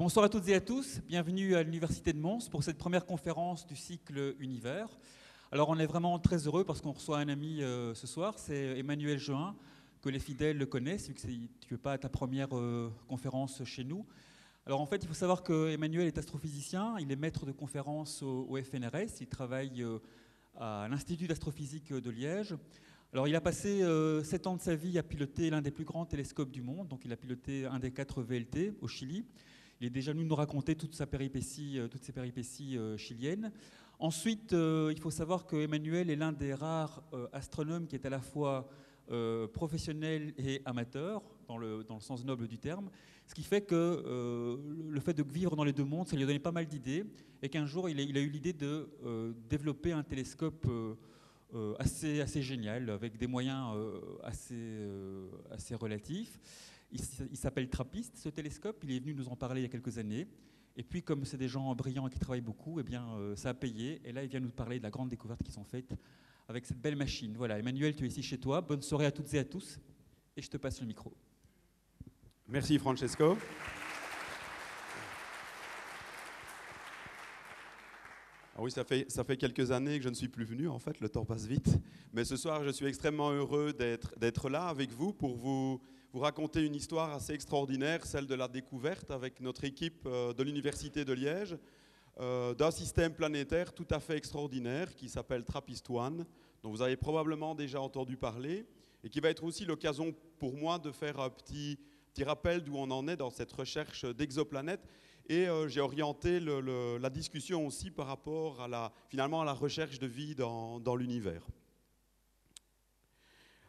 Bonsoir à toutes et à tous, bienvenue à l'Université de Mons pour cette première conférence du cycle Univers. Alors on est vraiment très heureux parce qu'on reçoit un ami ce soir, c'est Emmanuel Jehin, que les fidèles le connaissent, vu que tu n'es pas à ta première conférence chez nous. Alors en fait, il faut savoir que Emmanuel est astrophysicien, il est maître de conférence au FNRS, il travaille à l'Institut d'astrophysique de Liège. Alors il a passé 7 ans de sa vie à piloter l'un des plus grands télescopes du monde, donc il a piloté un des 4 VLT au Chili. Il est déjà venu nous raconter toutes ses péripéties chiliennes. Ensuite, il faut savoir que Emmanuel est l'un des rares astronomes qui est à la fois professionnel et amateur, dans le sens noble du terme, ce qui fait que le fait de vivre dans les deux mondes, ça lui a donné pas mal d'idées, et qu'un jour, il a eu l'idée de développer un télescope assez génial, avec des moyens assez relatifs. Il s'appelle TRAPPIST, ce télescope. Il est venu nous en parler il y a quelques années. Et puis, comme c'est des gens brillants et qui travaillent beaucoup, eh bien, ça a payé. Et là, il vient nous parler de la grande découverte qu'ils ont faite avec cette belle machine. Voilà, Emmanuel, tu es ici chez toi. Bonne soirée à toutes et à tous. Et je te passe le micro. Merci, Francesco. Ah oui, ça fait quelques années que je ne suis plus venu, en fait, le temps passe vite. Mais ce soir, je suis extrêmement heureux d'être là avec vous pour vous raconter une histoire assez extraordinaire, celle de la découverte avec notre équipe de l'Université de Liège, d'un système planétaire tout à fait extraordinaire qui s'appelle TRAPPIST-1, dont vous avez probablement déjà entendu parler, et qui va être aussi l'occasion pour moi de faire un petit rappel d'où on en est dans cette recherche d'exoplanètes. Et j'ai orienté la discussion aussi par rapport finalement à la recherche de vie dans l'univers.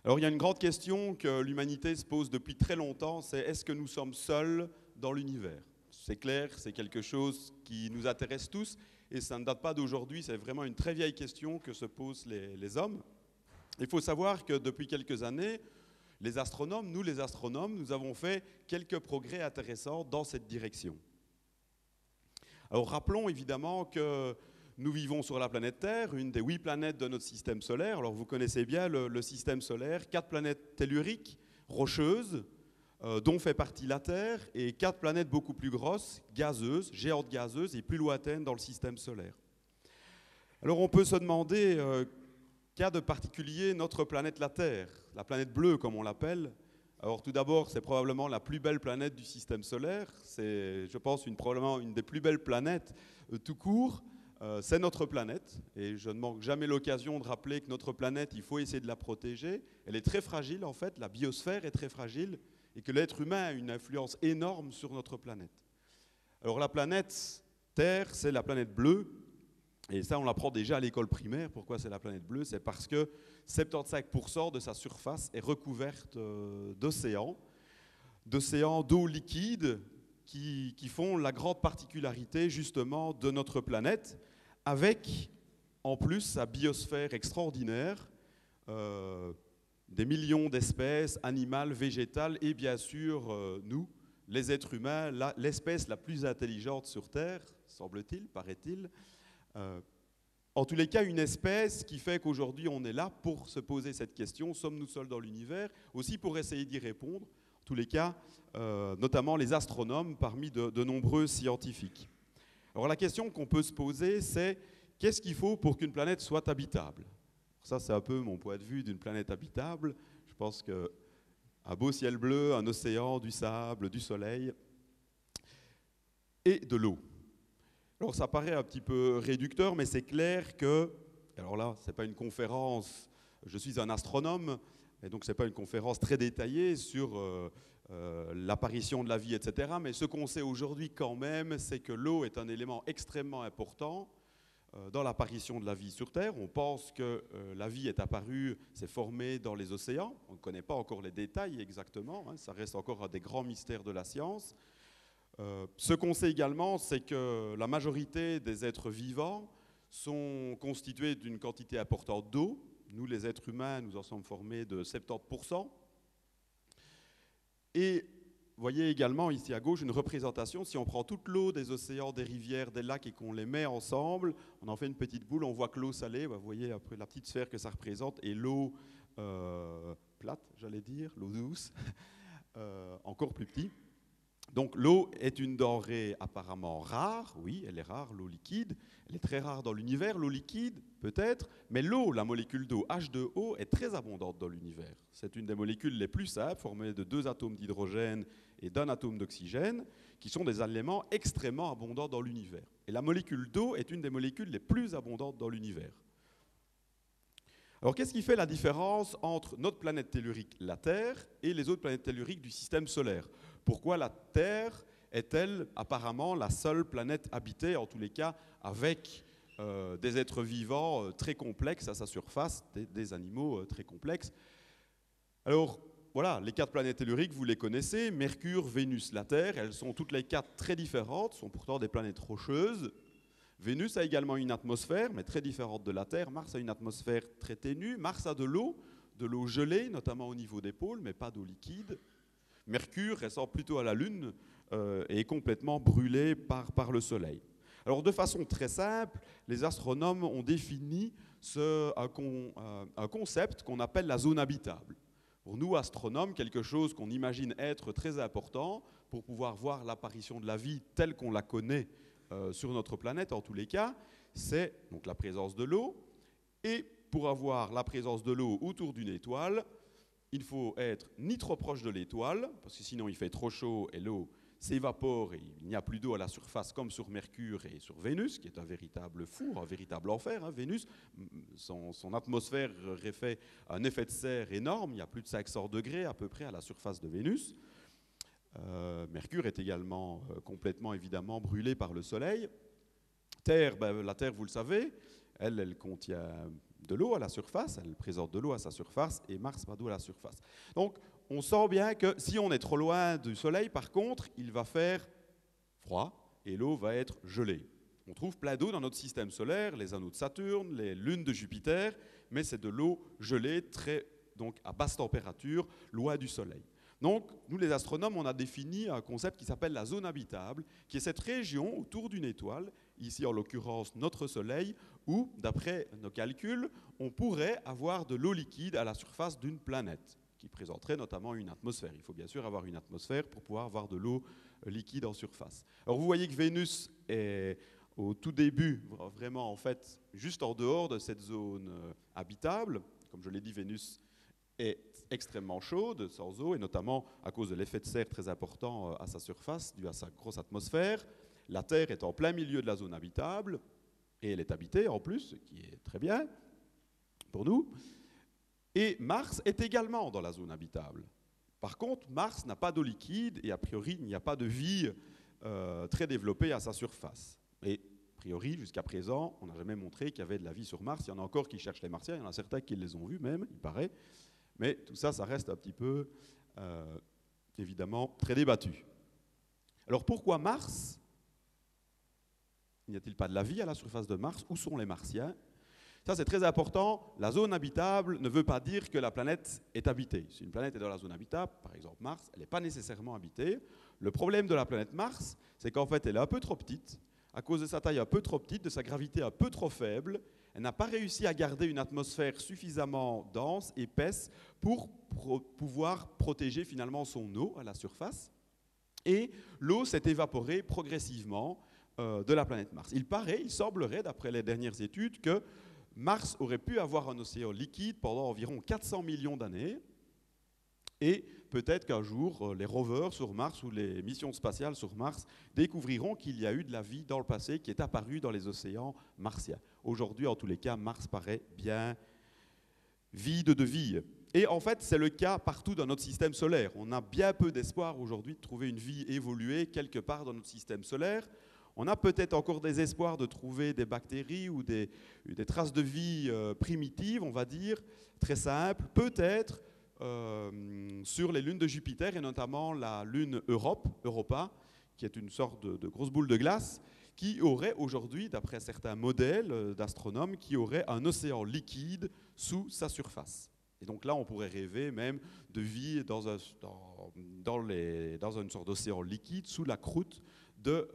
Alors il y a une grande question que l'humanité se pose depuis très longtemps, c'est est-ce que nous sommes seuls dans l'univers? C'est clair, c'est quelque chose qui nous intéresse tous, et ça ne date pas d'aujourd'hui, c'est vraiment une très vieille question que se posent les hommes. Il faut savoir que depuis quelques années, nous les astronomes, nous avons fait quelques progrès intéressants dans cette direction. Alors rappelons évidemment que nous vivons sur la planète Terre, une des 8 planètes de notre système solaire. Alors vous connaissez bien le système solaire, 4 planètes telluriques, rocheuses, dont fait partie la Terre, et 4 planètes beaucoup plus grosses, gazeuses, géantes gazeuses et plus lointaines dans le système solaire. Alors on peut se demander qu'a de particulier notre planète la Terre, la planète bleue comme on l'appelle. Alors tout d'abord, c'est probablement la plus belle planète du système solaire. C'est, je pense, probablement une des plus belles planètes tout court. C'est notre planète. Et je ne manque jamais l'occasion de rappeler que notre planète, il faut essayer de la protéger. Elle est très fragile, en fait. La biosphère est très fragile. Et que l'être humain a une influence énorme sur notre planète. Alors la planète Terre, c'est la planète bleue. Et ça, on l'apprend déjà à l'école primaire. Pourquoi c'est la planète bleue? C'est parce que 75% de sa surface est recouverte d'océans d'eau liquide qui font la grande particularité justement de notre planète, avec en plus sa biosphère extraordinaire, des millions d'espèces animales, végétales et bien sûr nous, les êtres humains, l'espèce la plus intelligente sur Terre, semble-t-il, paraît-il. En tous les cas, une espèce qui fait qu'aujourd'hui on est là pour se poser cette question, sommes-nous seuls dans l'univers? Aussi pour essayer d'y répondre, en tous les cas, notamment les astronomes parmi de nombreux scientifiques. Alors la question qu'on peut se poser, c'est qu'est-ce qu'il faut pour qu'une planète soit habitable? Ça, c'est un peu mon point de vue d'une planète habitable. Je pense qu'un beau ciel bleu, un océan, du sable, du soleil et de l'eau. Alors ça paraît un petit peu réducteur, mais c'est clair que, alors là, ce n'est pas une conférence, je suis un astronome, et donc ce n'est pas une conférence très détaillée sur l'apparition de la vie, etc. Mais ce qu'on sait aujourd'hui quand même, c'est que l'eau est un élément extrêmement important dans l'apparition de la vie sur Terre. On pense que la vie est apparue, s'est formée dans les océans. On ne connaît pas encore les détails exactement, hein, ça reste encore un des grands mystères de la science. Ce qu'on sait également, c'est que la majorité des êtres vivants sont constitués d'une quantité importante d'eau. Nous, les êtres humains, nous en sommes formés de 70%. Et vous voyez également ici à gauche une représentation, si on prend toute l'eau des océans, des rivières, des lacs et qu'on les met ensemble, on en fait une petite boule, on voit que l'eau salée, vous voyez après la petite sphère que ça représente, et l'eau plate, j'allais dire, l'eau douce, encore plus petit. Donc l'eau est une denrée apparemment rare, oui, elle est rare, l'eau liquide, elle est très rare dans l'univers, l'eau liquide peut-être, mais l'eau, la molécule d'eau, H2O, est très abondante dans l'univers. C'est une des molécules les plus simples, formée de 2 atomes d'hydrogène et d'un atome d'oxygène, qui sont des éléments extrêmement abondants dans l'univers. Et la molécule d'eau est une des molécules les plus abondantes dans l'univers. Alors qu'est-ce qui fait la différence entre notre planète tellurique, la Terre, et les autres planètes telluriques du système solaire? Pourquoi la Terre est-elle apparemment la seule planète habitée, en tous les cas avec des êtres vivants très complexes à sa surface, des animaux très complexes? Alors voilà, les 4 planètes telluriques, vous les connaissez, Mercure, Vénus, la Terre, elles sont toutes les 4 très différentes, sont pourtant des planètes rocheuses. Vénus a également une atmosphère, mais très différente de la Terre. Mars a une atmosphère très ténue. Mars a de l'eau gelée, notamment au niveau des pôles, mais pas d'eau liquide. Mercure ressemble plutôt à la Lune et est complètement brûlé par le Soleil. Alors de façon très simple, les astronomes ont défini un concept qu'on appelle la zone habitable. Pour nous, astronomes, quelque chose qu'on imagine être très important pour pouvoir voir l'apparition de la vie telle qu'on la connaît sur notre planète, en tous les cas, c'est donc la présence de l'eau. Et pour avoir la présence de l'eau autour d'une étoile, il faut être ni trop proche de l'étoile, parce que sinon il fait trop chaud et l'eau s'évapore et il n'y a plus d'eau à la surface comme sur Mercure et sur Vénus, qui est un véritable four, un véritable enfer. Hein. Vénus, son atmosphère fait un effet de serre énorme, il y a plus de 500 degrés à peu près à la surface de Vénus. Mercure est également complètement évidemment brûlé par le Soleil. Terre, la Terre, vous le savez, elle contient de l'eau à la surface, elle présente de l'eau à sa surface, et Mars pas d'eau à la surface. Donc on sent bien que si on est trop loin du Soleil, par contre, il va faire froid et l'eau va être gelée. On trouve plein d'eau dans notre système solaire, les anneaux de Saturne, les lunes de Jupiter, mais c'est de l'eau gelée, donc à basse température, loin du Soleil. Donc, nous les astronomes, on a défini un concept qui s'appelle la zone habitable, qui est cette région autour d'une étoile, ici en l'occurrence notre Soleil, où, d'après nos calculs, on pourrait avoir de l'eau liquide à la surface d'une planète, qui présenterait notamment une atmosphère. Il faut bien sûr avoir une atmosphère pour pouvoir avoir de l'eau liquide en surface. Alors vous voyez que Vénus est au tout début, vraiment en fait, juste en dehors de cette zone habitable. Comme je l'ai dit, Vénus est extrêmement chaude, sans eau, et notamment à cause de l'effet de serre très important à sa surface, dû à sa grosse atmosphère. La Terre est en plein milieu de la zone habitable, et elle est habitée en plus, ce qui est très bien pour nous. Et Mars est également dans la zone habitable. Par contre, Mars n'a pas d'eau liquide, et a priori, il n'y a pas de vie très développée à sa surface. Et a priori, jusqu'à présent, on n'a jamais montré qu'il y avait de la vie sur Mars. Il y en a encore qui cherchent les Martiens, il y en a certains qui les ont vus même, il paraît. Mais tout ça, ça reste un petit peu, évidemment, très débattu. Alors pourquoi Mars? N'y a-t-il pas de la vie à la surface de Mars? Où sont les Martiens? Ça, c'est très important. La zone habitable ne veut pas dire que la planète est habitée. Si une planète est dans la zone habitable, par exemple Mars, elle n'est pas nécessairement habitée. Le problème de la planète Mars, c'est qu'en fait, elle est un peu trop petite. À cause de sa taille un peu trop petite, de sa gravité un peu trop faible, elle n'a pas réussi à garder une atmosphère suffisamment dense, épaisse, pour pouvoir protéger finalement son eau à la surface. Et l'eau s'est évaporée progressivement de la planète Mars. Il semblerait, d'après les dernières études, que Mars aurait pu avoir un océan liquide pendant environ 400 millions d'années. Et peut-être qu'un jour, les rovers sur Mars ou les missions spatiales sur Mars découvriront qu'il y a eu de la vie dans le passé qui est apparue dans les océans martiens. Aujourd'hui, en tous les cas, Mars paraît bien vide de vie. Et en fait, c'est le cas partout dans notre système solaire. On a bien peu d'espoir aujourd'hui de trouver une vie évoluée quelque part dans notre système solaire. On a peut-être encore des espoirs de trouver des bactéries ou des traces de vie primitives, on va dire, très simples, peut-être sur les lunes de Jupiter, et notamment la lune Europa, qui est une sorte de grosse boule de glace, qui aurait aujourd'hui, d'après certains modèles d'astronomes, qui aurait un océan liquide sous sa surface. Et donc là, on pourrait rêver même de vie dans une sorte d'océan liquide sous la croûte de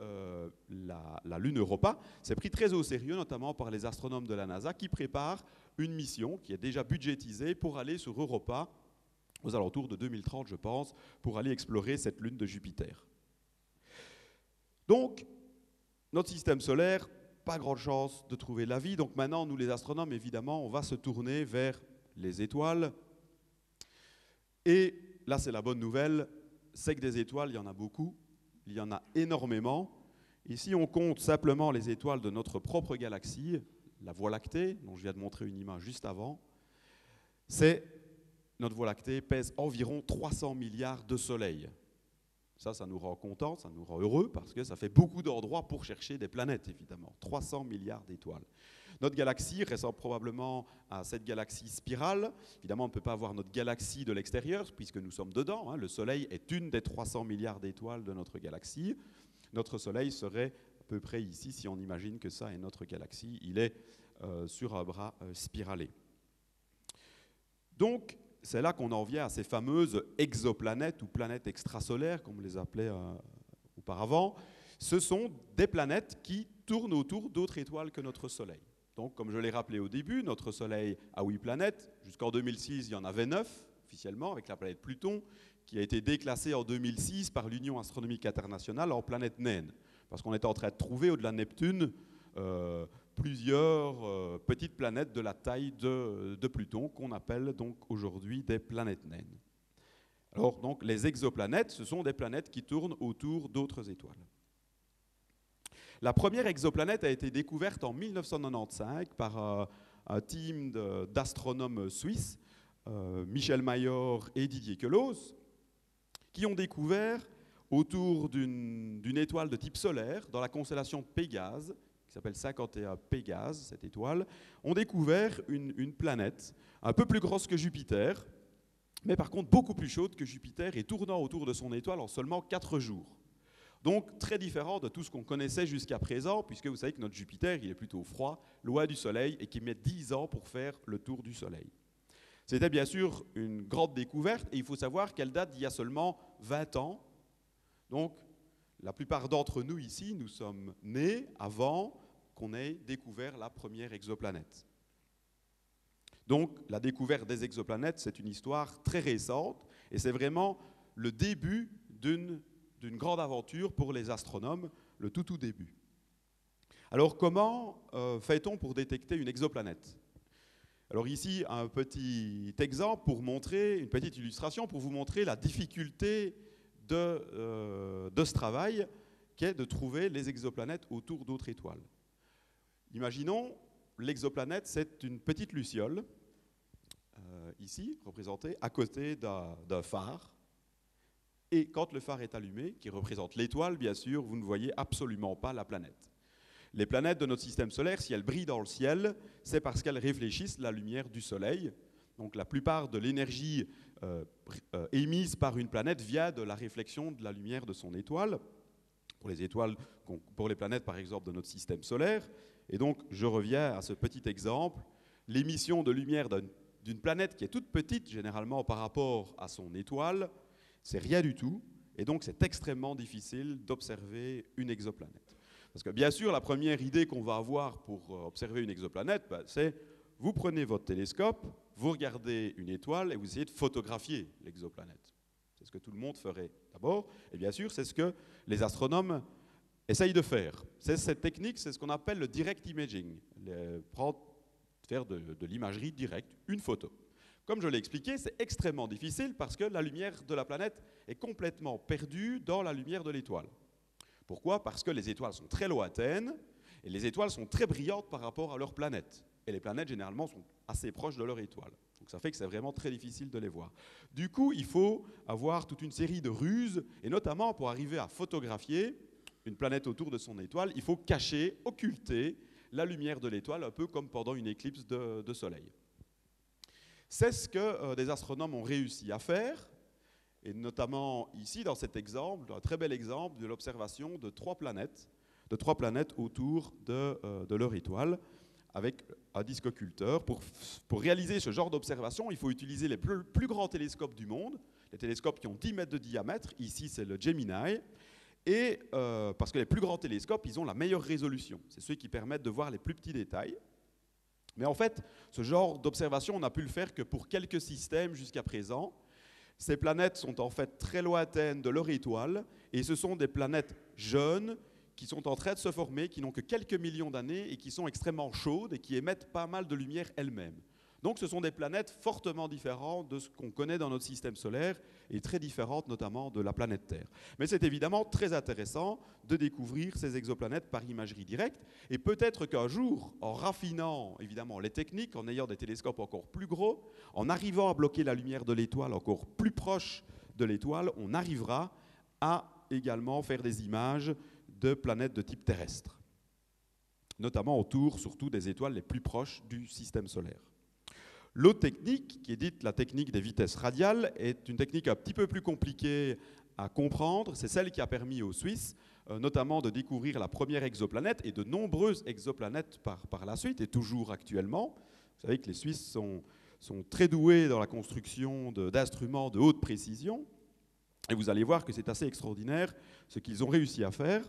la lune Europa. C'est pris très au sérieux, notamment par les astronomes de la NASA, qui préparent une mission qui est déjà budgétisée pour aller sur Europa, aux alentours de 2030, je pense, pour aller explorer cette lune de Jupiter. Donc, notre système solaire, pas grande chance de trouver la vie. Donc maintenant, nous les astronomes, évidemment, on va se tourner vers les étoiles. Et là, c'est la bonne nouvelle, c'est que des étoiles, il y en a beaucoup, il y en a énormément. Ici, on compte simplement les étoiles de notre propre galaxie, la Voie lactée, dont je viens de montrer une image juste avant. Notre Voie lactée pèse environ 300 milliards de soleils. Ça nous rend contents, ça nous rend heureux, parce que ça fait beaucoup d'endroits pour chercher des planètes, évidemment. 300 milliards d'étoiles. Notre galaxie ressemble probablement à cette galaxie spirale. Évidemment, on ne peut pas voir notre galaxie de l'extérieur, puisque nous sommes dedans, hein. Le Soleil est une des 300 milliards d'étoiles de notre galaxie. Notre Soleil serait à peu près ici, si on imagine que ça est notre galaxie. Il est sur un bras spiralé. Donc, c'est là qu'on en vient à ces fameuses exoplanètes ou planètes extrasolaires, comme on les appelait auparavant. Ce sont des planètes qui tournent autour d'autres étoiles que notre Soleil. Donc, comme je l'ai rappelé au début, notre Soleil a 8 planètes. Jusqu'en 2006, il y en avait 9, officiellement, avec la planète Pluton, qui a été déclassée en 2006 par l'Union astronomique internationale en planète naine. Parce qu'on était en train de trouver, au-delà de Neptune, plusieurs petites planètes de la taille de Pluton, qu'on appelle donc aujourd'hui des planètes naines. Alors, donc, les exoplanètes, ce sont des planètes qui tournent autour d'autres étoiles. La première exoplanète a été découverte en 1995 par un team d'astronomes suisses, Michel Mayor et Didier Queloz, qui ont découvert autour d'une étoile de type solaire, dans la constellation Pégase, qui s'appelle 51 Pégase, cette étoile, ont découvert une planète un peu plus grosse que Jupiter, mais par contre beaucoup plus chaude que Jupiter et tournant autour de son étoile en seulement 4 jours. Donc très différent de tout ce qu'on connaissait jusqu'à présent, puisque vous savez que notre Jupiter, il est plutôt froid, loin du Soleil, et qu'il met 10 ans pour faire le tour du Soleil. C'était bien sûr une grande découverte, et il faut savoir qu'elle date d'il y a seulement 20 ans. Donc la plupart d'entre nous ici, nous sommes nés avant qu'on ait découvert la première exoplanète. Donc la découverte des exoplanètes, c'est une histoire très récente, et c'est vraiment le début d'une grande aventure pour les astronomes, le tout début. Alors comment fait-on pour détecter une exoplanète? Alors ici, un petit exemple pour montrer, une petite illustration pour vous montrer la difficulté de ce travail, qui est de trouver les exoplanètes autour d'autres étoiles. Imaginons, l'exoplanète, c'est une petite luciole, ici, représentée à côté d'un phare. Et quand le phare est allumé, qui représente l'étoile, bien sûr, vous ne voyez absolument pas la planète. Les planètes de notre système solaire, si elles brillent dans le ciel, c'est parce qu'elles réfléchissent la lumière du Soleil. Donc la plupart de l'énergie émise par une planète vient de la réflexion de la lumière de son étoile. Pour les planètes, par exemple, de notre système solaire. Et donc, je reviens à ce petit exemple. L'émission de lumière d'une planète qui est toute petite, généralement, par rapport à son étoile, c'est rien du tout, et donc c'est extrêmement difficile d'observer une exoplanète. Parce que bien sûr, la première idée qu'on va avoir pour observer une exoplanète, c'est vous prenez votre télescope, vous regardez une étoile et vous essayez de photographier l'exoplanète. C'est ce que tout le monde ferait d'abord, et bien sûr, c'est ce que les astronomes essayent de faire. Cette technique, c'est ce qu'on appelle le direct imaging, faire de l'imagerie directe, une photo. Comme je l'ai expliqué, c'est extrêmement difficile parce que la lumière de la planète est complètement perdue dans la lumière de l'étoile. Pourquoi? Parce que les étoiles sont très lointaines et les étoiles sont très brillantes par rapport à leur planète. Et les planètes, généralement, sont assez proches de leur étoile. Donc ça fait que c'est vraiment très difficile de les voir. Du coup, il faut avoir toute une série de ruses, et notamment pour arriver à photographier une planète autour de son étoile, il faut cacher, occulter la lumière de l'étoile, un peu comme pendant une éclipse de soleil. C'est ce que des astronomes ont réussi à faire, et notamment ici, dans cet exemple, un très bel exemple de l'observation de trois planètes autour de leur étoile, avec un disque occulteur. Pour réaliser ce genre d'observation, il faut utiliser les plus grands télescopes du monde, les télescopes qui ont 10 mètres de diamètre, ici c'est le Gemini, et parce que les plus grands télescopes, ils ont la meilleure résolution, c'est ceux qui permettent de voir les plus petits détails. Mais en fait, ce genre d'observation, on n'a pu le faire que pour quelques systèmes jusqu'à présent. Ces planètes sont en fait très lointaines de leur étoile, et ce sont des planètes jeunes qui sont en train de se former, qui n'ont que quelques millions d'années et qui sont extrêmement chaudes et qui émettent pas mal de lumière elles-mêmes. Donc ce sont des planètes fortement différentes de ce qu'on connaît dans notre système solaire et très différentes notamment de la planète Terre. Mais c'est évidemment très intéressant de découvrir ces exoplanètes par imagerie directe et peut-être qu'un jour, en raffinant évidemment les techniques, en ayant des télescopes encore plus gros, en arrivant à bloquer la lumière de l'étoile encore plus proche de l'étoile, on arrivera à également faire des images de planètes de type terrestre, notamment autour surtout des étoiles les plus proches du système solaire. L'autre technique, qui est dite la technique des vitesses radiales, est une technique un petit peu plus compliquée à comprendre. C'est celle qui a permis aux Suisses, notamment de découvrir la première exoplanète et de nombreuses exoplanètes par la suite, et toujours actuellement. Vous savez que les Suisses sont très doués dans la construction d'instruments de haute précision, et vous allez voir que c'est assez extraordinaire ce qu'ils ont réussi à faire.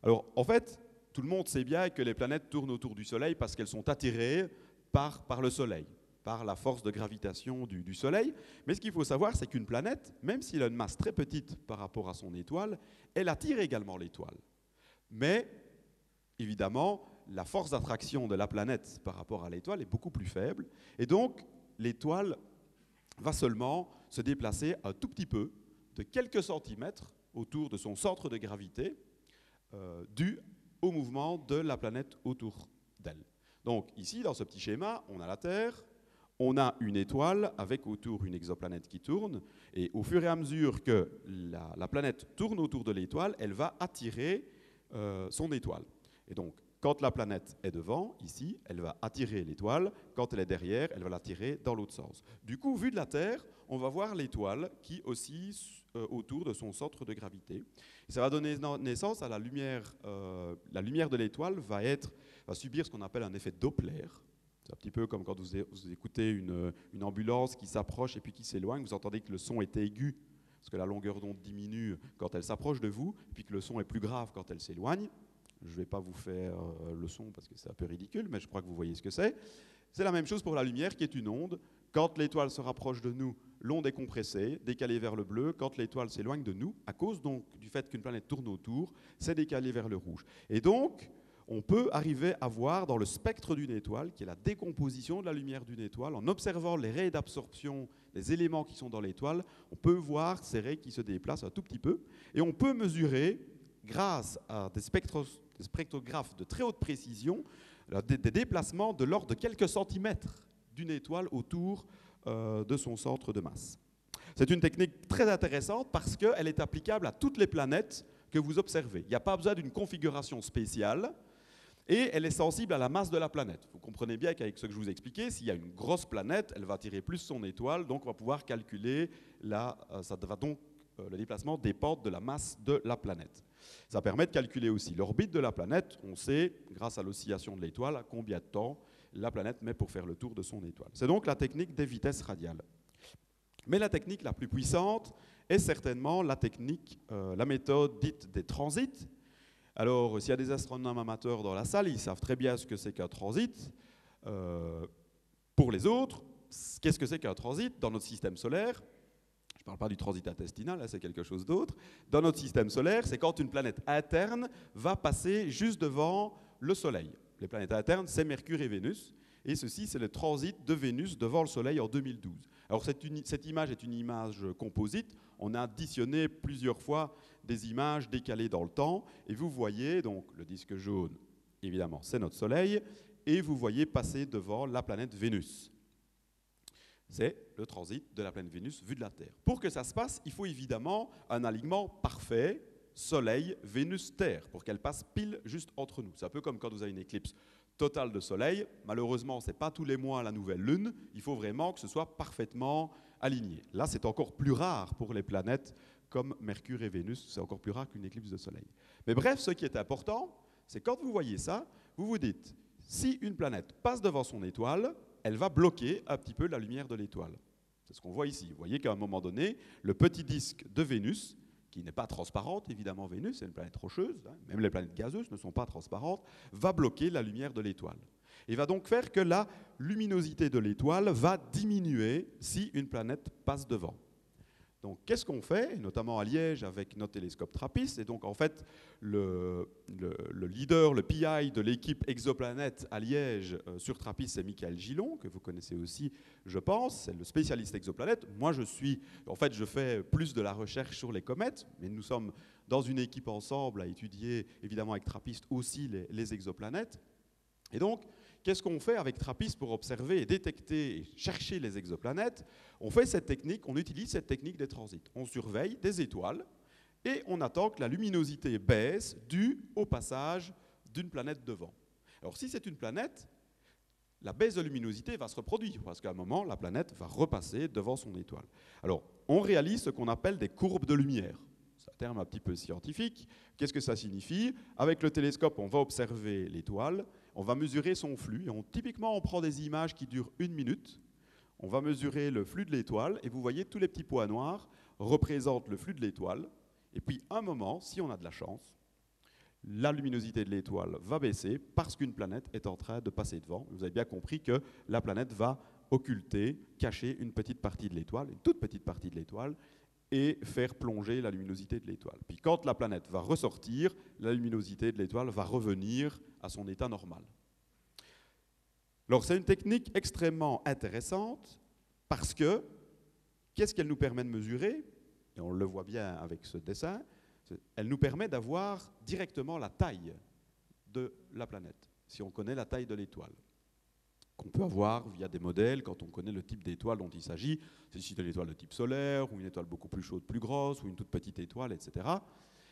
Alors, en fait, tout le monde sait bien que les planètes tournent autour du Soleil parce qu'elles sont attirées par le Soleil, par la force de gravitation du Soleil. Mais ce qu'il faut savoir, c'est qu'une planète, même s'il a une masse très petite par rapport à son étoile, elle attire également l'étoile. Mais, évidemment, la force d'attraction de la planète par rapport à l'étoile est beaucoup plus faible. Et donc, l'étoile va seulement se déplacer un tout petit peu, de quelques centimètres, autour de son centre de gravité, dû au mouvement de la planète autour d'elle. Donc, ici, dans ce petit schéma, on a la Terre, on a une étoile avec autour une exoplanète qui tourne, et au fur et à mesure que la planète tourne autour de l'étoile, elle va attirer son étoile. Et donc, quand la planète est devant, ici, elle va attirer l'étoile. Quand elle est derrière, elle va l'attirer dans l'autre sens. Du coup, vu de la Terre, on va voir l'étoile qui oscille autour de son centre de gravité. Et ça va donner naissance à la lumière. La lumière de l'étoile va subir ce qu'on appelle un effet Doppler. C'est un petit peu comme quand vous écoutez une ambulance qui s'approche et puis qui s'éloigne. Vous entendez que le son est aigu, parce que la longueur d'onde diminue quand elle s'approche de vous, et puis que le son est plus grave quand elle s'éloigne. Je ne vais pas vous faire le son parce que c'est un peu ridicule, mais je crois que vous voyez ce que c'est. C'est la même chose pour la lumière qui est une onde. Quand l'étoile se rapproche de nous, l'onde est compressée, décalée vers le bleu. Quand l'étoile s'éloigne de nous, à cause donc du fait qu'une planète tourne autour, c'est décalé vers le rouge. Et donc, on peut arriver à voir dans le spectre d'une étoile, qui est la décomposition de la lumière d'une étoile, en observant les raies d'absorption des éléments qui sont dans l'étoile, on peut voir ces raies qui se déplacent un tout petit peu. Et on peut mesurer, grâce à des spectrographes de très haute précision, des déplacements de l'ordre de quelques centimètres d'une étoile autour de son centre de masse. C'est une technique très intéressante parce qu'elle est applicable à toutes les planètes que vous observez. Il n'y a pas besoin d'une configuration spéciale et elle est sensible à la masse de la planète. Vous comprenez bien qu'avec ce que je vous ai expliqué, s'il y a une grosse planète, elle va attirer plus son étoile, donc on va pouvoir calculer, le déplacement dépend de la masse de la planète. Ça permet de calculer aussi l'orbite de la planète. On sait, grâce à l'oscillation de l'étoile, combien de temps la planète met pour faire le tour de son étoile. C'est donc la technique des vitesses radiales. Mais la technique la plus puissante est certainement la méthode dite des transits. Alors, s'il y a des astronomes amateurs dans la salle, ils savent très bien ce que c'est qu'un transit. Pour les autres, qu'est-ce que c'est qu'un transit dans notre système solaire ? Je ne parle pas du transit intestinal, là c'est quelque chose d'autre. Dans notre système solaire, c'est quand une planète interne va passer juste devant le Soleil. Les planètes internes, c'est Mercure et Vénus. Et ceci, c'est le transit de Vénus devant le Soleil en 2012. Alors cette image est une image composite. On a additionné plusieurs fois des images décalées dans le temps. Et vous voyez, donc le disque jaune, évidemment, c'est notre Soleil. Et vous voyez passer devant la planète Vénus. C'est le transit de la planète Vénus vue de la Terre. Pour que ça se passe, il faut évidemment un alignement parfait, Soleil, Vénus, Terre, pour qu'elle passe pile juste entre nous. C'est un peu comme quand vous avez une éclipse totale de Soleil. Malheureusement, ce n'est pas tous les mois la nouvelle Lune. Il faut vraiment que ce soit parfaitement aligné. Là, c'est encore plus rare pour les planètes comme Mercure et Vénus. C'est encore plus rare qu'une éclipse de Soleil. Mais bref, ce qui est important, c'est quand vous voyez ça, vous vous dites, si une planète passe devant son étoile, elle va bloquer un petit peu la lumière de l'étoile. C'est ce qu'on voit ici. Vous voyez qu'à un moment donné, le petit disque de Vénus, qui n'est pas transparente, évidemment Vénus, c'est une planète rocheuse, même les planètes gazeuses ne sont pas transparentes, va bloquer la lumière de l'étoile. Et va donc faire que la luminosité de l'étoile va diminuer si une planète passe devant. Donc, qu'est-ce qu'on fait, notamment à Liège avec notre télescope TRAPPIST? Et donc, en fait, le leader, le PI de l'équipe Exoplanète à Liège sur TRAPPIST, c'est Michael Gillon, que vous connaissez aussi, je pense. C'est le spécialiste exoplanète. Moi, je fais plus de la recherche sur les comètes, mais nous sommes dans une équipe ensemble à étudier, évidemment, avec TRAPPIST aussi les exoplanètes. Et donc, qu'est-ce qu'on fait avec TRAPPIST pour observer et détecter et chercher les exoplanètes? On utilise cette technique des transits. On surveille des étoiles et on attend que la luminosité baisse due au passage d'une planète devant. Alors si c'est une planète, la baisse de luminosité va se reproduire parce qu'à un moment, la planète va repasser devant son étoile. Alors, on réalise ce qu'on appelle des courbes de lumière. C'est un terme un petit peu scientifique. Qu'est-ce que ça signifie? Avec le télescope, on va observer l'étoile. On va mesurer son flux. Et typiquement, on prend des images qui durent 1 minute. On va mesurer le flux de l'étoile. Et vous voyez, tous les petits points noirs représentent le flux de l'étoile. Et puis, à un moment, si on a de la chance, la luminosité de l'étoile va baisser parce qu'une planète est en train de passer devant. Vous avez bien compris que la planète va occulter, cacher une petite partie de l'étoile, une toute petite partie de l'étoile, et faire plonger la luminosité de l'étoile. Puis quand la planète va ressortir, la luminosité de l'étoile va revenir à son état normal. Alors c'est une technique extrêmement intéressante parce que qu'est-ce qu'elle nous permet de mesurer? Et on le voit bien avec ce dessin, elle nous permet d'avoir directement la taille de la planète, si on connaît la taille de l'étoile. Qu'on peut avoir via des modèles quand on connaît le type d'étoile dont il s'agit. C'est si c'est une étoile de type solaire, ou une étoile beaucoup plus chaude, plus grosse, ou une toute petite étoile, etc.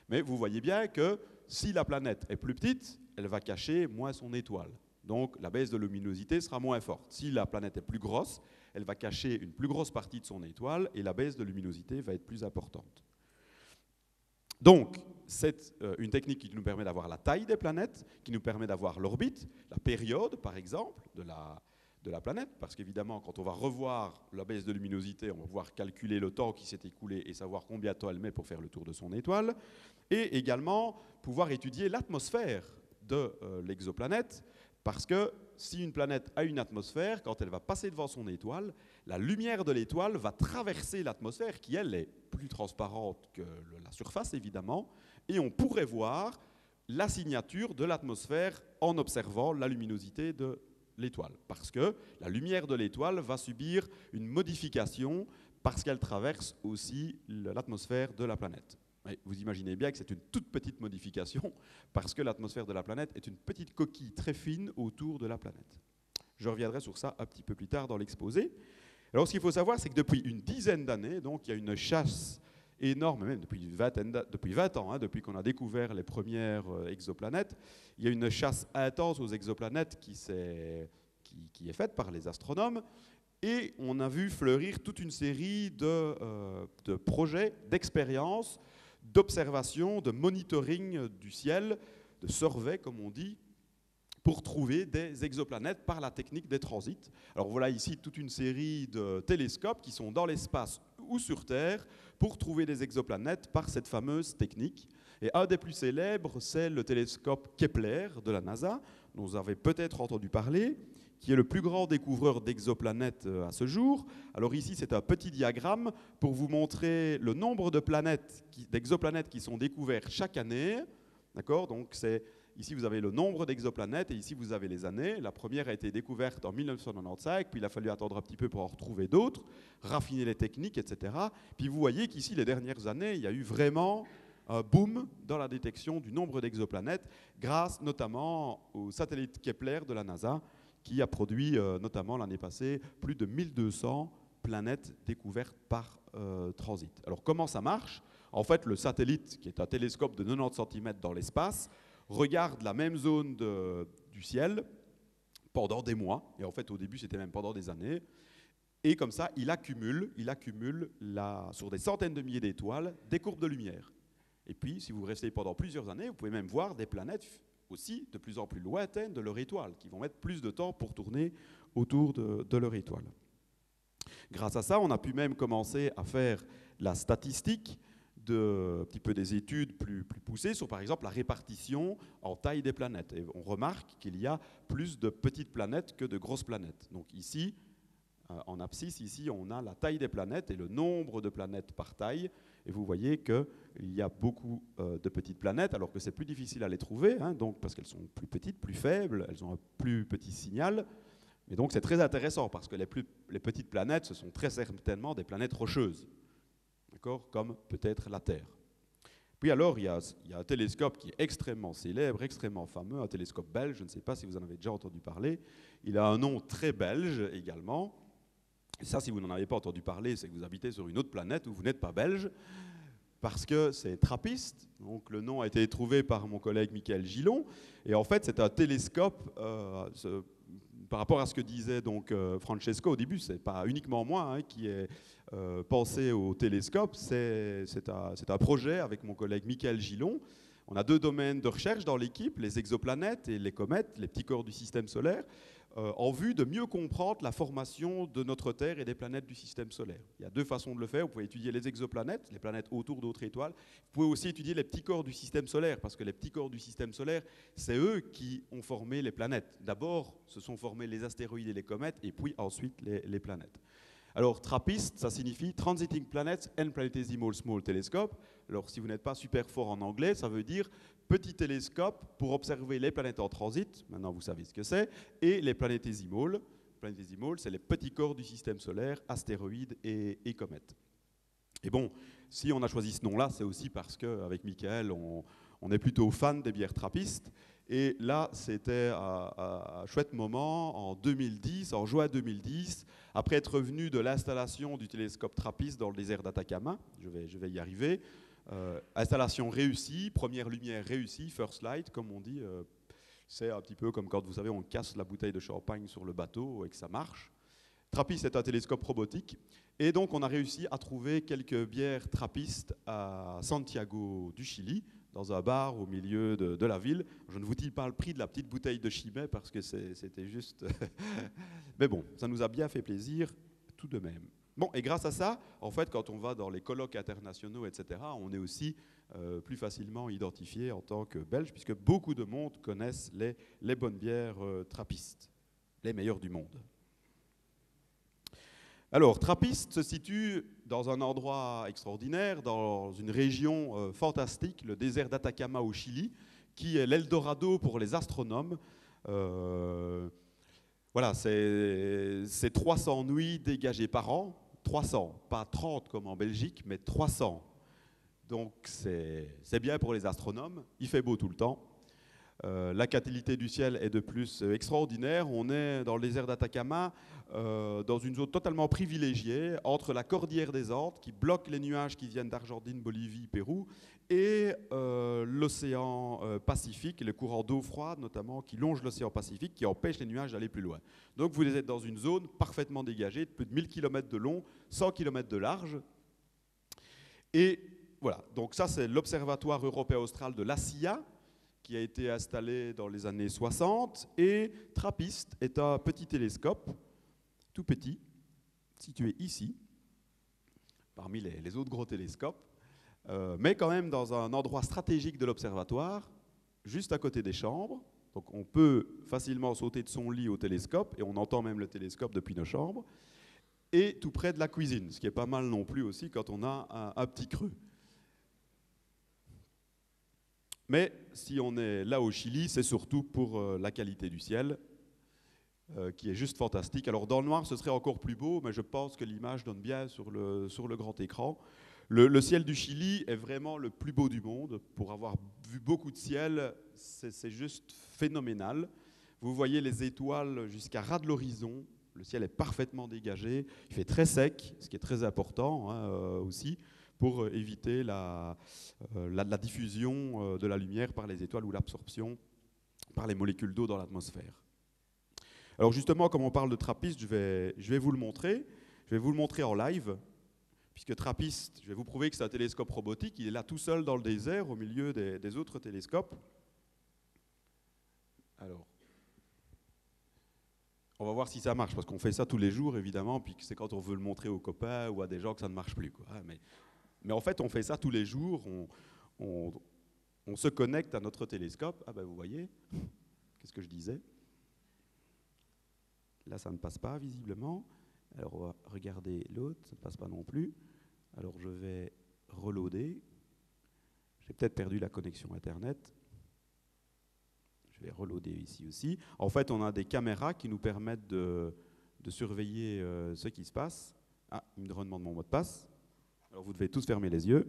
Mais vous voyez bien que si la planète est plus petite, elle va cacher moins son étoile. Donc la baisse de luminosité sera moins forte. Si la planète est plus grosse, elle va cacher une plus grosse partie de son étoile et la baisse de luminosité va être plus importante. Donc, c'est une technique qui nous permet d'avoir la taille des planètes, qui nous permet d'avoir l'orbite, la période, par exemple, de la planète, parce qu'évidemment, quand on va revoir la baisse de luminosité, on va pouvoir calculer le temps qui s'est écoulé et savoir combien de temps elle met pour faire le tour de son étoile, et également pouvoir étudier l'atmosphère de l'exoplanète, parce que si une planète a une atmosphère, quand elle va passer devant son étoile, la lumière de l'étoile va traverser l'atmosphère, qui elle est plus transparente que la surface évidemment, et on pourrait voir la signature de l'atmosphère en observant la luminosité de l'étoile. Parce que la lumière de l'étoile va subir une modification parce qu'elle traverse aussi l'atmosphère de la planète. Et vous imaginez bien que c'est une toute petite modification parce que l'atmosphère de la planète est une petite coquille très fine autour de la planète. Je reviendrai sur ça un petit peu plus tard dans l'exposé. Alors ce qu'il faut savoir, c'est que depuis une dizaine d'années, donc il y a une chasse énorme, même depuis 20 ans, hein, depuis qu'on a découvert les premières exoplanètes, il y a une chasse intense aux exoplanètes qui est faite par les astronomes. Et on a vu fleurir toute une série de projets, d'expériences, d'observation, de monitoring du ciel, de survey comme on dit, pour trouver des exoplanètes par la technique des transits. Alors voilà ici toute une série de télescopes qui sont dans l'espace ou sur Terre pour trouver des exoplanètes par cette fameuse technique. Et un des plus célèbres, c'est le télescope Kepler de la NASA, dont vous avez peut-être entendu parler, qui est le plus grand découvreur d'exoplanètes à ce jour. Alors ici, c'est un petit diagramme pour vous montrer le nombre de d'exoplanètes qui sont découverts chaque année. D'accord? Donc ici, vous avez le nombre d'exoplanètes et ici, vous avez les années. La première a été découverte en 1995, puis il a fallu attendre un petit peu pour en retrouver d'autres, raffiner les techniques, etc. Puis vous voyez qu'ici, les dernières années, il y a eu vraiment un boom dans la détection du nombre d'exoplanètes, grâce notamment au satellite Kepler de la NASA, qui a produit notamment l'année passée plus de 1200 planètes découvertes par transit. Alors comment ça marche? En fait, le satellite, qui est un télescope de 90 cm dans l'espace, regarde la même zone du ciel pendant des mois, et en fait au début c'était même pendant des années, et comme ça il accumule sur des centaines de milliers d'étoiles des courbes de lumière. Et puis si vous restez pendant plusieurs années, vous pouvez même voir des planètes aussi de plus en plus lointaines de leur étoile, qui vont mettre plus de temps pour tourner autour de leur étoile. Grâce à ça, on a pu même commencer à faire la statistique, un petit peu des études plus poussées sur, par exemple, la répartition en taille des planètes. Et on remarque qu'il y a plus de petites planètes que de grosses planètes. Donc ici, en abscisse, ici, on a la taille des planètes et le nombre de planètes par taille. Et vous voyez qu'il y a beaucoup de petites planètes, alors que c'est plus difficile à les trouver, hein, donc, parce qu'elles sont plus petites, plus faibles, elles ont un plus petit signal. Et donc c'est très intéressant, parce que les petites planètes, ce sont très certainement des planètes rocheuses, d'accord, comme peut-être la Terre. Puis alors, il y a un télescope qui est extrêmement célèbre, extrêmement fameux, un télescope belge, je ne sais pas si vous en avez déjà entendu parler. Il a un nom très belge également. Et ça, si vous n'en avez pas entendu parler, c'est que vous habitez sur une autre planète où vous n'êtes pas belge, parce que c'est TRAPPIST. Donc le nom a été trouvé par mon collègue Michael Gillon. Et en fait, c'est un télescope, par rapport à ce que disait donc, Francesco au début, ce n'est pas uniquement moi qui ai pensé au télescope, c'est un projet avec mon collègue Michael Gillon. On a 2 domaines de recherche dans l'équipe, les exoplanètes et les comètes, les petits corps du système solaire, en vue de mieux comprendre la formation de notre Terre et des planètes du système solaire. Il y a 2 façons de le faire. Vous pouvez étudier les exoplanètes, les planètes autour d'autres étoiles. Vous pouvez aussi étudier les petits corps du système solaire, parce que les petits corps du système solaire, c'est eux qui ont formé les planètes. D'abord, se sont formés les astéroïdes et les comètes, et puis ensuite les planètes. Alors, TRAPPIST, ça signifie Transiting Planets and Planetesimal Small Telescope. Alors, si vous n'êtes pas super fort en anglais, ça veut dire petit télescope pour observer les planètes en transit, maintenant vous savez ce que c'est, et les planétésimales. Planétésimales, c'est les petits corps du système solaire, astéroïdes et comètes. Et bon, si on a choisi ce nom-là, c'est aussi parce qu'avec Michael, on est plutôt fan des bières trappistes. Et là, c'était un chouette moment en 2010, en juin 2010, après être revenu de l'installation du télescope TRAPPIST dans le désert d'Atacama. Je vais y arriver. Installation réussie, première lumière réussie, first light, comme on dit. C'est un petit peu comme quand, vous savez, on casse la bouteille de champagne sur le bateau et que ça marche. TRAPPIST est un télescope robotique. Et donc, on a réussi à trouver quelques bières trappistes à Santiago du Chili, dans un bar au milieu de la ville. Je ne vous dis pas le prix de la petite bouteille de Chimay parce que c'était juste... Mais bon, ça nous a bien fait plaisir tout de même. Bon, et grâce à ça, en fait, quand on va dans les colloques internationaux, etc., on est aussi plus facilement identifié en tant que Belge, puisque beaucoup de monde connaissent les bonnes bières trappistes, les meilleures du monde. Alors, TRAPPIST se situe dans un endroit extraordinaire, dans une région fantastique, le désert d'Atacama au Chili, qui est l'Eldorado pour les astronomes. Voilà, c'est 300 nuits dégagées par an, 300, pas 30 comme en Belgique, mais 300. Donc c'est bien pour les astronomes, il fait beau tout le temps. La qualité du ciel est de plus extraordinaire. On est dans le désert d'Atacama, dans une zone totalement privilégiée, entre la cordillère des Andes, qui bloque les nuages qui viennent d'Argentine, Bolivie, Pérou, et l'océan Pacifique, le courant d'eau froide notamment, qui longe l'océan Pacifique, qui empêche les nuages d'aller plus loin. Donc vous êtes dans une zone parfaitement dégagée, de plus de 1000 km de long, 100 km de large. Et voilà, donc ça c'est l'Observatoire européen-austral de la CIA, qui a été installé dans les années 60, et TRAPPIST est un petit télescope, tout petit, situé ici, parmi les autres gros télescopes, mais quand même dans un endroit stratégique de l'observatoire, juste à côté des chambres. Donc on peut facilement sauter de son lit au télescope, et on entend même le télescope depuis nos chambres, et tout près de la cuisine, ce qui est pas mal non plus aussi quand on a un petit creux. Mais si on est là au Chili, c'est surtout pour la qualité du ciel, qui est juste fantastique. Alors dans le noir, ce serait encore plus beau, mais je pense que l'image donne bien sur le grand écran. Le ciel du Chili est vraiment le plus beau du monde. Pour avoir vu beaucoup de ciel, c'est juste phénoménal. Vous voyez les étoiles jusqu'à ras de l'horizon. Le ciel est parfaitement dégagé. Il fait très sec, ce qui est très important aussi, pour éviter la diffusion de la lumière par les étoiles ou l'absorption par les molécules d'eau dans l'atmosphère. Alors justement, comme on parle de TRAPPIST, je vais vous le montrer. Je vais vous le montrer en live, puisque TRAPPIST, je vais vous prouver que c'est un télescope robotique. Il est là tout seul dans le désert, au milieu des autres télescopes. Alors, on va voir si ça marche, parce qu'on fait ça tous les jours, évidemment, puis c'est quand on veut le montrer aux copains ou à des gens que ça ne marche plus, quoi. Mais en fait, on fait ça tous les jours, on se connecte à notre télescope. Ah ben vous voyez, qu'est-ce que je disais? Là, ça ne passe pas, visiblement. Alors on va regarder l'autre, ça ne passe pas non plus. Alors je vais reloader. J'ai peut-être perdu la connexion Internet. Je vais reloader ici aussi. En fait, on a des caméras qui nous permettent de surveiller ce qui se passe. Ah, il me redemande mon mot de passe. Alors vous devez tous fermer les yeux.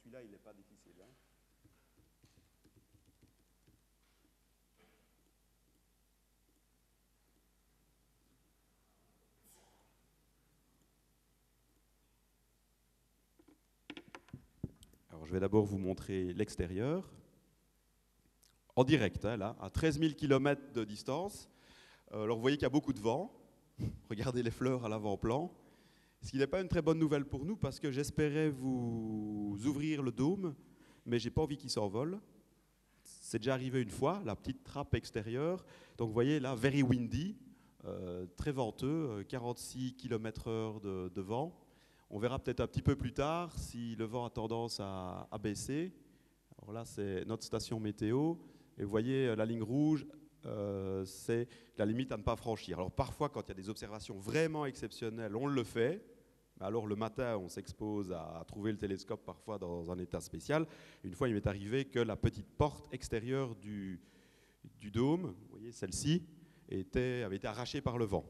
Celui-là, il n'est pas difficile. Hein. Alors, je vais d'abord vous montrer l'extérieur. En direct, hein, là, à 13 000 km de distance. Alors, vous voyez qu'il y a beaucoup de vent. Regardez les fleurs à l'avant-plan. Ce qui n'est pas une très bonne nouvelle pour nous parce que j'espérais vous ouvrir le dôme, mais je n'ai pas envie qu'il s'envole. C'est déjà arrivé une fois, la petite trappe extérieure. Donc vous voyez là, very windy, très venteux, 46 km/h de vent. On verra peut-être un petit peu plus tard si le vent a tendance à baisser. Alors là, c'est notre station météo. Et vous voyez, la ligne rouge, c'est la limite à ne pas franchir. Alors parfois, quand il y a des observations vraiment exceptionnelles, on le fait. Alors le matin, on s'expose à trouver le télescope parfois dans un état spécial. Une fois, il m'est arrivé que la petite porte extérieure du dôme, vous voyez celle-ci, avait été arrachée par le vent.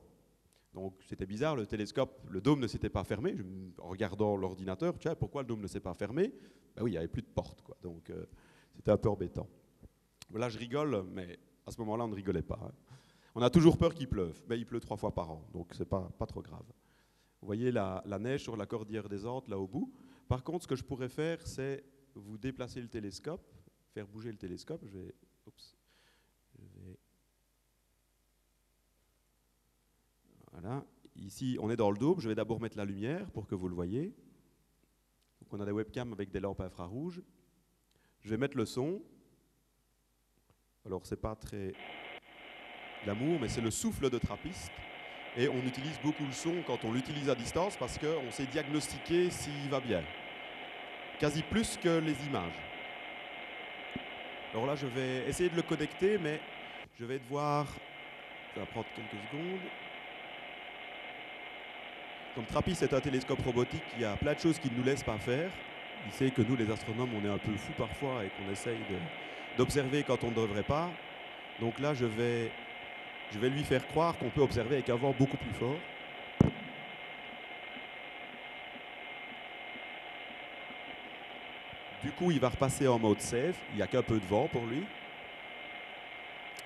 Donc c'était bizarre, le dôme ne s'était pas fermé. En regardant l'ordinateur, tiens, pourquoi le dôme ne s'est pas fermé? Ben oui, il n'y avait plus de porte, quoi. Donc c'était un peu embêtant. Là, je rigole, mais à ce moment-là, on ne rigolait pas. Hein. On a toujours peur qu'il pleuve. Mais il pleut 3 fois par an, donc ce n'est pas trop grave. Vous voyez la neige sur la cordillère des Andes, là au bout. Par contre, ce que je pourrais faire, c'est vous déplacer le télescope, faire bouger le télescope. Voilà. Ici, on est dans le dôme. Je vais d'abord mettre la lumière pour que vous le voyez. Donc, on a des webcams avec des lampes infrarouges. Je vais mettre le son. Alors, c'est pas très glamour, mais c'est le souffle de trappiste. Et on utilise beaucoup le son quand on l'utilise à distance parce qu'on sait diagnostiquer s'il va bien. Quasi plus que les images. Alors là, je vais essayer de le connecter, mais je vais devoir... Ça va prendre quelques secondes. Comme TRAPPIST est un télescope robotique, il y a plein de choses qu'il ne nous laisse pas faire. Il sait que nous, les astronomes, on est un peu fous parfois et qu'on essaye d'observer quand on ne devrait pas. Donc là, je vais lui faire croire qu'on peut observer avec un vent beaucoup plus fort. Du coup, il va repasser en mode safe. Il n'y a qu'un peu de vent pour lui.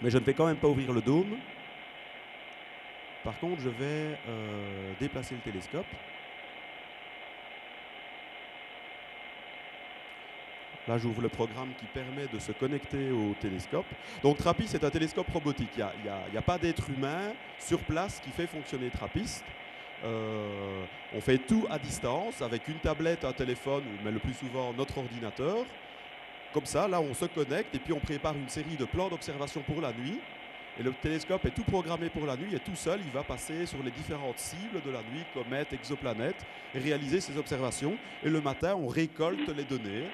Mais je ne vais quand même pas ouvrir le dôme. Par contre, je vais déplacer le télescope. Là, j'ouvre le programme qui permet de se connecter au télescope. Donc, TRAPPIST, c'est un télescope robotique. Il n'y a pas d'être humain sur place qui fait fonctionner TRAPPIST. On fait tout à distance avec une tablette, un téléphone, mais le plus souvent notre ordinateur. Comme ça, là, on se connecte et puis on prépare une série de plans d'observation pour la nuit. Et le télescope est tout programmé pour la nuit et tout seul, il va passer sur les différentes cibles de la nuit, comètes, exoplanètes, et réaliser ses observations. Et le matin, on récolte les données,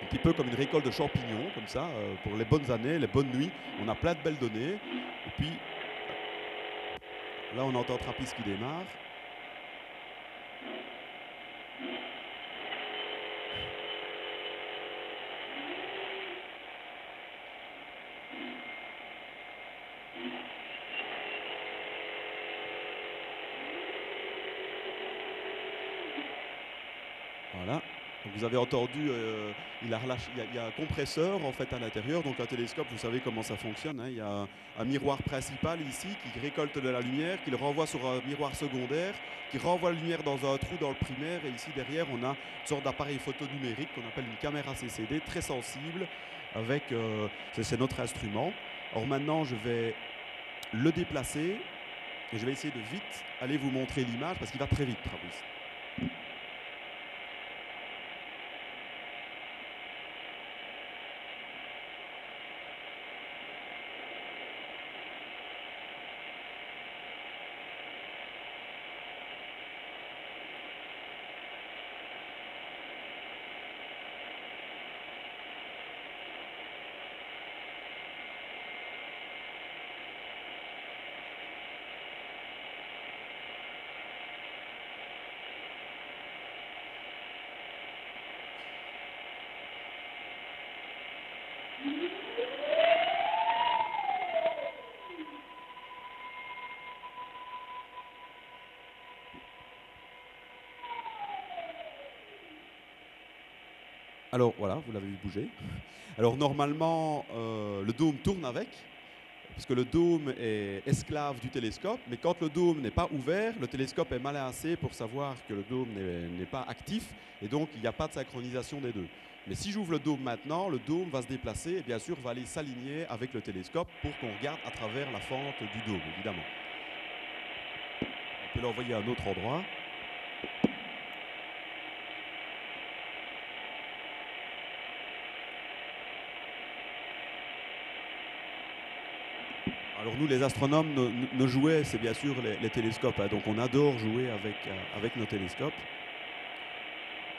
un petit peu comme une récolte de champignons, comme ça, pour les bonnes années, les bonnes nuits. On a plein de belles données. Et puis, là, on entend TRAPPIST qui démarre. Voilà. Donc vous avez entendu, il y a un compresseur en fait à l'intérieur. Donc un télescope, vous savez comment ça fonctionne. Hein. Il y a un miroir principal ici qui récolte de la lumière, qui le renvoie sur un miroir secondaire, qui renvoie la lumière dans un trou dans le primaire. Et ici derrière, on a une sorte d'appareil photo numérique qu'on appelle une caméra CCD, très sensible. C'est notre instrument. Or maintenant, je vais le déplacer et je vais essayer de vite aller vous montrer l'image parce qu'il va très vite, TRAPPIST. Alors voilà, vous l'avez vu bouger. Alors normalement, le dôme tourne avec, parce que le dôme est esclave du télescope, mais quand le dôme n'est pas ouvert, le télescope est malin assez pour savoir que le dôme n'est pas actif, et donc il n'y a pas de synchronisation des deux. Mais si j'ouvre le dôme maintenant, le dôme va se déplacer et bien sûr va aller s'aligner avec le télescope pour qu'on regarde à travers la fente du dôme, évidemment. On peut l'envoyer à un autre endroit. Alors nous, les astronomes, nos jouets, c'est bien sûr les télescopes. Hein, donc on adore jouer avec nos télescopes.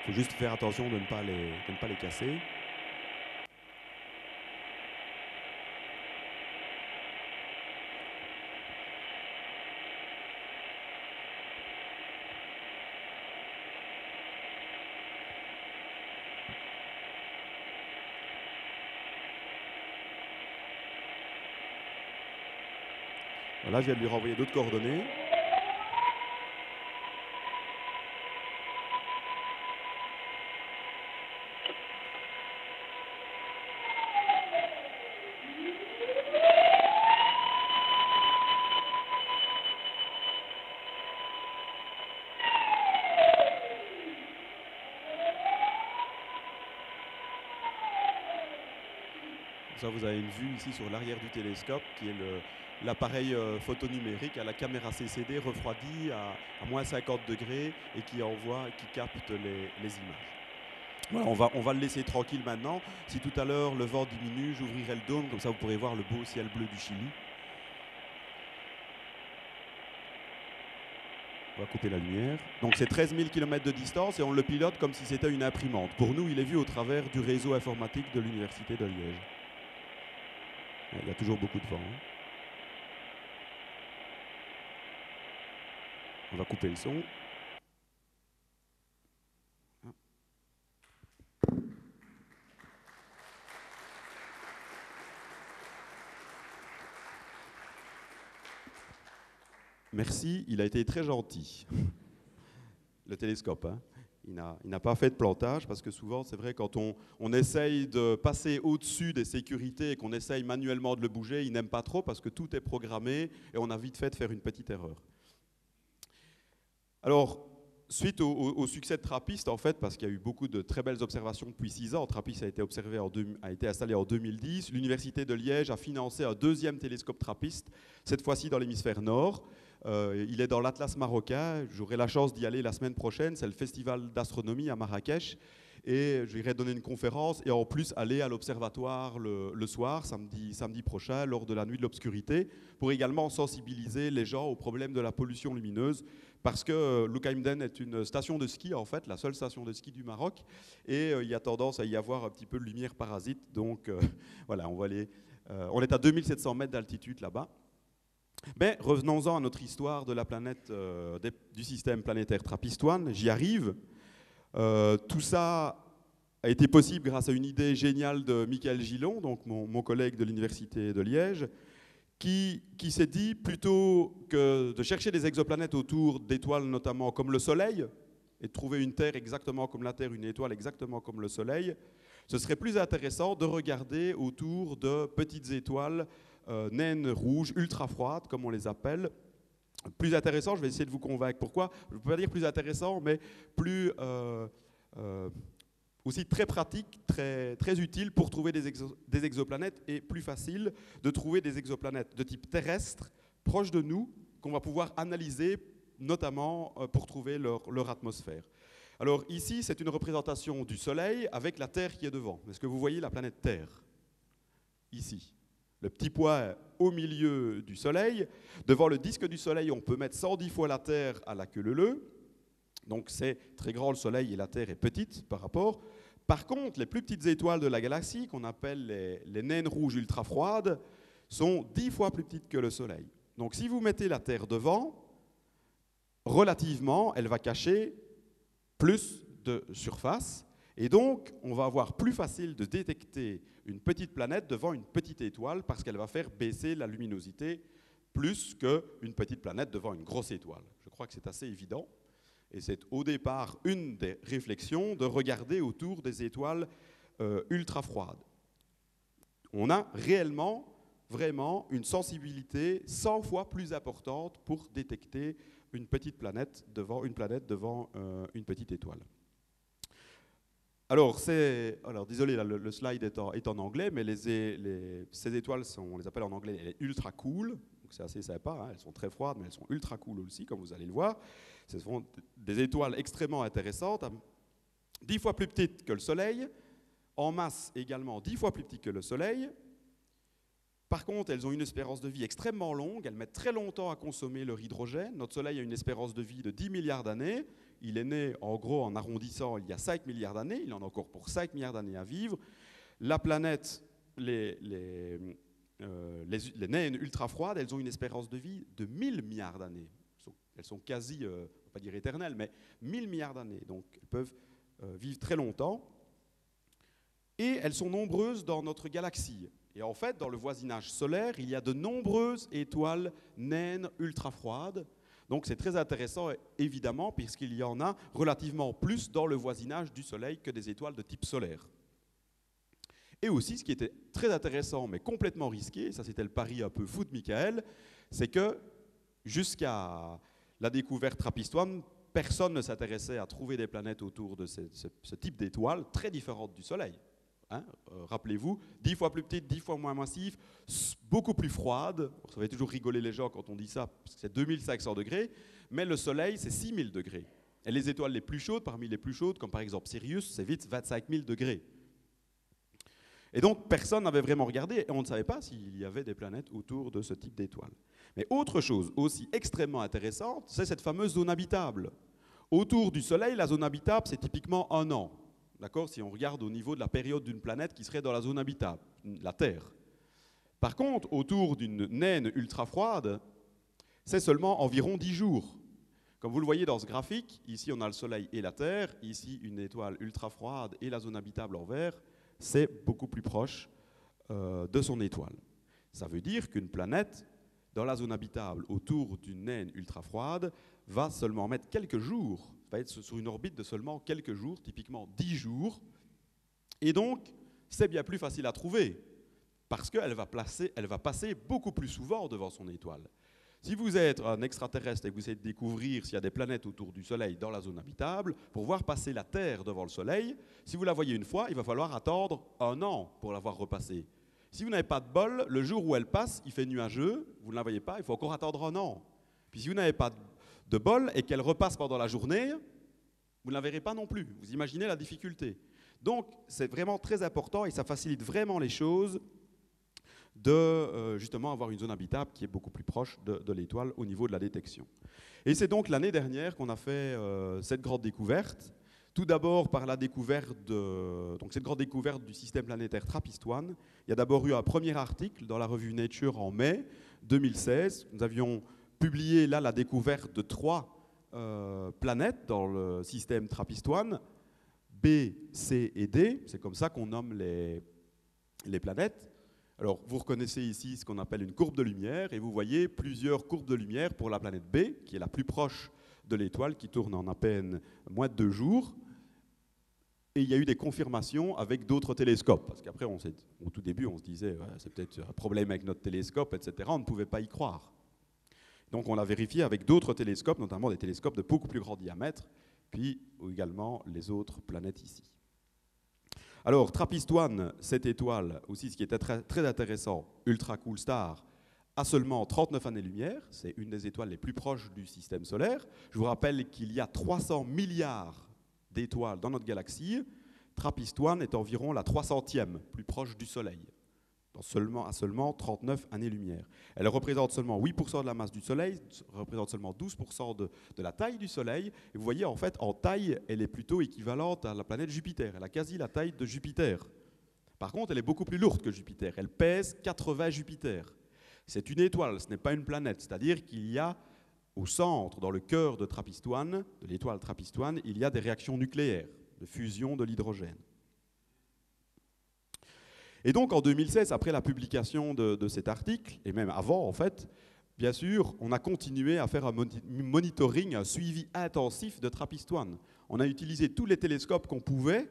Il faut juste faire attention de ne pas les casser. Voilà, je viens de lui renvoyer d'autres coordonnées. Ça, vous avez une vue ici sur l'arrière du télescope qui est l'appareil photonumérique à la caméra CCD refroidie à moins 50 degrés et qui capte les images. Voilà, on va le laisser tranquille maintenant. Si tout à l'heure le vent diminue, j'ouvrirai le dôme, comme ça vous pourrez voir le beau ciel bleu du Chili. On va couper la lumière. Donc c'est 13 000 km de distance et on le pilote comme si c'était une imprimante. Pour nous, il est vu au travers du réseau informatique de l'Université de Liège. Il y a toujours beaucoup de vent. On va couper le son. Merci, il a été très gentil. Le télescope, hein. Il n'a pas fait de plantage parce que souvent, c'est vrai, quand on essaye de passer au-dessus des sécurités et qu'on essaye manuellement de le bouger, il n'aime pas trop parce que tout est programmé et on a vite fait de faire une petite erreur. Alors, suite au succès de TRAPPIST, en fait, parce qu'il y a eu beaucoup de très belles observations depuis 6 ans, TRAPPIST a été installé en 2010, l'Université de Liège a financé un deuxième télescope TRAPPIST, cette fois-ci dans l'hémisphère nord. Il est dans l'Atlas marocain, j'aurai la chance d'y aller la semaine prochaine, c'est le festival d'astronomie à Marrakech, et j'irai donner une conférence et en plus aller à l'observatoire le soir, samedi prochain, lors de la nuit de l'obscurité, pour également sensibiliser les gens aux problèmes de la pollution lumineuse, parce que Lukheimden est une station de ski, en fait, la seule station de ski du Maroc, et il y a tendance à y avoir un petit peu de lumière parasite, donc voilà, on est à 2700 mètres d'altitude là-bas. Mais revenons-en à notre histoire de la planète, du système planétaire trappistoine. J'y arrive. Tout ça a été possible grâce à une idée géniale de Michael Gillon, donc mon collègue de l'Université de Liège, qui s'est dit, plutôt que de chercher des exoplanètes autour d'étoiles notamment comme le Soleil, et de trouver une Terre exactement comme la Terre, une étoile exactement comme le Soleil, ce serait plus intéressant de regarder autour de petites étoiles naines rouges, ultra froides, comme on les appelle. Plus intéressant, je vais essayer de vous convaincre. Pourquoi? Je ne peux pas dire plus intéressant, mais plus aussi très pratique, très utile pour trouver des exoplanètes et plus facile de trouver des exoplanètes de type terrestre, proches de nous, qu'on va pouvoir analyser, notamment pour trouver leur atmosphère. Alors ici, c'est une représentation du Soleil avec la Terre qui est devant. Est-ce que vous voyez la planète Terre? Ici. Le petit point au milieu du Soleil. Devant le disque du Soleil, on peut mettre 110 fois la Terre à la queue leu-leu. Donc c'est très grand le Soleil et la Terre est petite par rapport. Par contre, les plus petites étoiles de la galaxie, qu'on appelle les naines rouges ultra froides, sont 10 fois plus petites que le Soleil. Donc si vous mettez la Terre devant, relativement, elle va cacher plus de surface. Et donc, on va avoir plus facile de détecter une petite planète devant une petite étoile parce qu'elle va faire baisser la luminosité plus qu'une petite planète devant une grosse étoile. Je crois que c'est assez évident. Et c'est au départ une des réflexions de regarder autour des étoiles ultra froides. On a réellement, vraiment, une sensibilité 100 fois plus importante pour détecter une petite planète devant une petite étoile. Alors, désolé, là, le slide est en anglais, mais ces étoiles, on les appelle en anglais les ultra cool, donc c'est assez sympa, hein, elles sont très froides, mais elles sont ultra cool aussi, comme vous allez le voir. Ce sont des étoiles extrêmement intéressantes, 10 fois plus petites que le Soleil, en masse également 10 fois plus petites que le Soleil. Par contre, elles ont une espérance de vie extrêmement longue, elles mettent très longtemps à consommer leur hydrogène. Notre Soleil a une espérance de vie de 10 milliards d'années. Il est né, en gros, en arrondissant, il y a 5 milliards d'années. Il en a encore pour 5 milliards d'années à vivre. La planète, les naines ultra froides, elles ont une espérance de vie de 1000 milliards d'années. Elles sont quasi, on ne va pas dire éternelles, mais 1000 milliards d'années. Donc, elles peuvent vivre très longtemps. Et elles sont nombreuses dans notre galaxie. Et en fait, dans le voisinage solaire, il y a de nombreuses étoiles naines ultra froides. Donc c'est très intéressant, évidemment, puisqu'il y en a relativement plus dans le voisinage du Soleil que des étoiles de type solaire. Et aussi, ce qui était très intéressant, mais complètement risqué, ça c'était le pari un peu fou de Michael, c'est que jusqu'à la découverte TRAPPIST-1, personne ne s'intéressait à trouver des planètes autour de ce type d'étoiles très différentes du Soleil. Hein, rappelez-vous, 10 fois plus petite, 10 fois moins massif, beaucoup plus froide. Ça fait toujours rigoler les gens quand on dit ça, parce que c'est 2500 degrés, mais le Soleil, c'est 6000 degrés. Et les étoiles les plus chaudes, parmi les plus chaudes, comme par exemple Sirius, c'est vite 25 000 degrés. Et donc, personne n'avait vraiment regardé, et on ne savait pas s'il y avait des planètes autour de ce type d'étoiles. Mais autre chose aussi extrêmement intéressante, c'est cette fameuse zone habitable. Autour du Soleil, la zone habitable, c'est typiquement 1 an. D'accord, si on regarde au niveau de la période d'une planète qui serait dans la zone habitable, la Terre. Par contre, autour d'une naine ultra froide, c'est seulement environ 10 jours. Comme vous le voyez dans ce graphique, ici on a le Soleil et la Terre, ici une étoile ultra froide et la zone habitable en vert, c'est beaucoup plus proche de son étoile. Ça veut dire qu'une planète dans la zone habitable autour d'une naine ultra froide va seulement mettre quelques jours, va être sur une orbite de seulement quelques jours, typiquement 10 jours. Et donc, c'est bien plus facile à trouver, parce qu'elle va passer beaucoup plus souvent devant son étoile. Si vous êtes un extraterrestre et que vous essayez de découvrir s'il y a des planètes autour du Soleil dans la zone habitable, pour voir passer la Terre devant le Soleil, si vous la voyez une fois, il va falloir attendre 1 an pour la voir repasser. Si vous n'avez pas de bol, le jour où elle passe, il fait nuageux, vous ne la voyez pas, il faut encore attendre 1 an. Puis si vous n'avez pas de bol et qu'elle repasse pendant la journée, vous ne la verrez pas non plus. Vous imaginez la difficulté. Donc, c'est vraiment très important et ça facilite vraiment les choses de justement avoir une zone habitable qui est beaucoup plus proche de l'étoile au niveau de la détection. Et c'est donc l'année dernière qu'on a fait cette grande découverte. Tout d'abord par la découverte cette grande découverte du système planétaire TRAPPIST-1. Il y a d'abord eu un premier article dans la revue Nature en mai 2016. Nous avions publié là la découverte de 3 planètes dans le système TRAPPIST-1, B, C et D. C'est comme ça qu'on nomme les planètes. Alors, vous reconnaissez ici ce qu'on appelle une courbe de lumière, et vous voyez plusieurs courbes de lumière pour la planète B, qui est la plus proche de l'étoile, qui tourne en à peine moins de 2 jours. Et il y a eu des confirmations avec d'autres télescopes, parce qu'après, au tout début, on se disait ouais, c'est peut-être un problème avec notre télescope, etc. On ne pouvait pas y croire. Donc, on l'a vérifié avec d'autres télescopes, notamment des télescopes de beaucoup plus grand diamètre, puis également les autres planètes ici. Alors, TRAPPIST-1, cette étoile, aussi ce qui était très, très intéressant, ultra cool star, a seulement 39 années-lumière, c'est une des étoiles les plus proches du système solaire. Je vous rappelle qu'il y a 300 milliards d'étoiles dans notre galaxie. TRAPPIST-1 est environ la 300e, plus proche du Soleil, à seulement 39 années-lumière. Elle représente seulement 8% de la masse du Soleil, représente seulement 12% de la taille du Soleil. Et vous voyez, en fait, en taille, elle est plutôt équivalente à la planète Jupiter. Elle a quasi la taille de Jupiter. Par contre, elle est beaucoup plus lourde que Jupiter. Elle pèse 80 Jupiter. C'est une étoile, ce n'est pas une planète. C'est-à-dire qu'il y a au centre, dans le cœur de TRAPPIST-1, de l'étoile TRAPPIST-1, il y a des réactions nucléaires de fusion de l'hydrogène. Et donc en 2016, après la publication de cet article, et même avant en fait, bien sûr, on a continué à faire un monitoring, un suivi intensif de TRAPPIST-1. On a utilisé tous les télescopes qu'on pouvait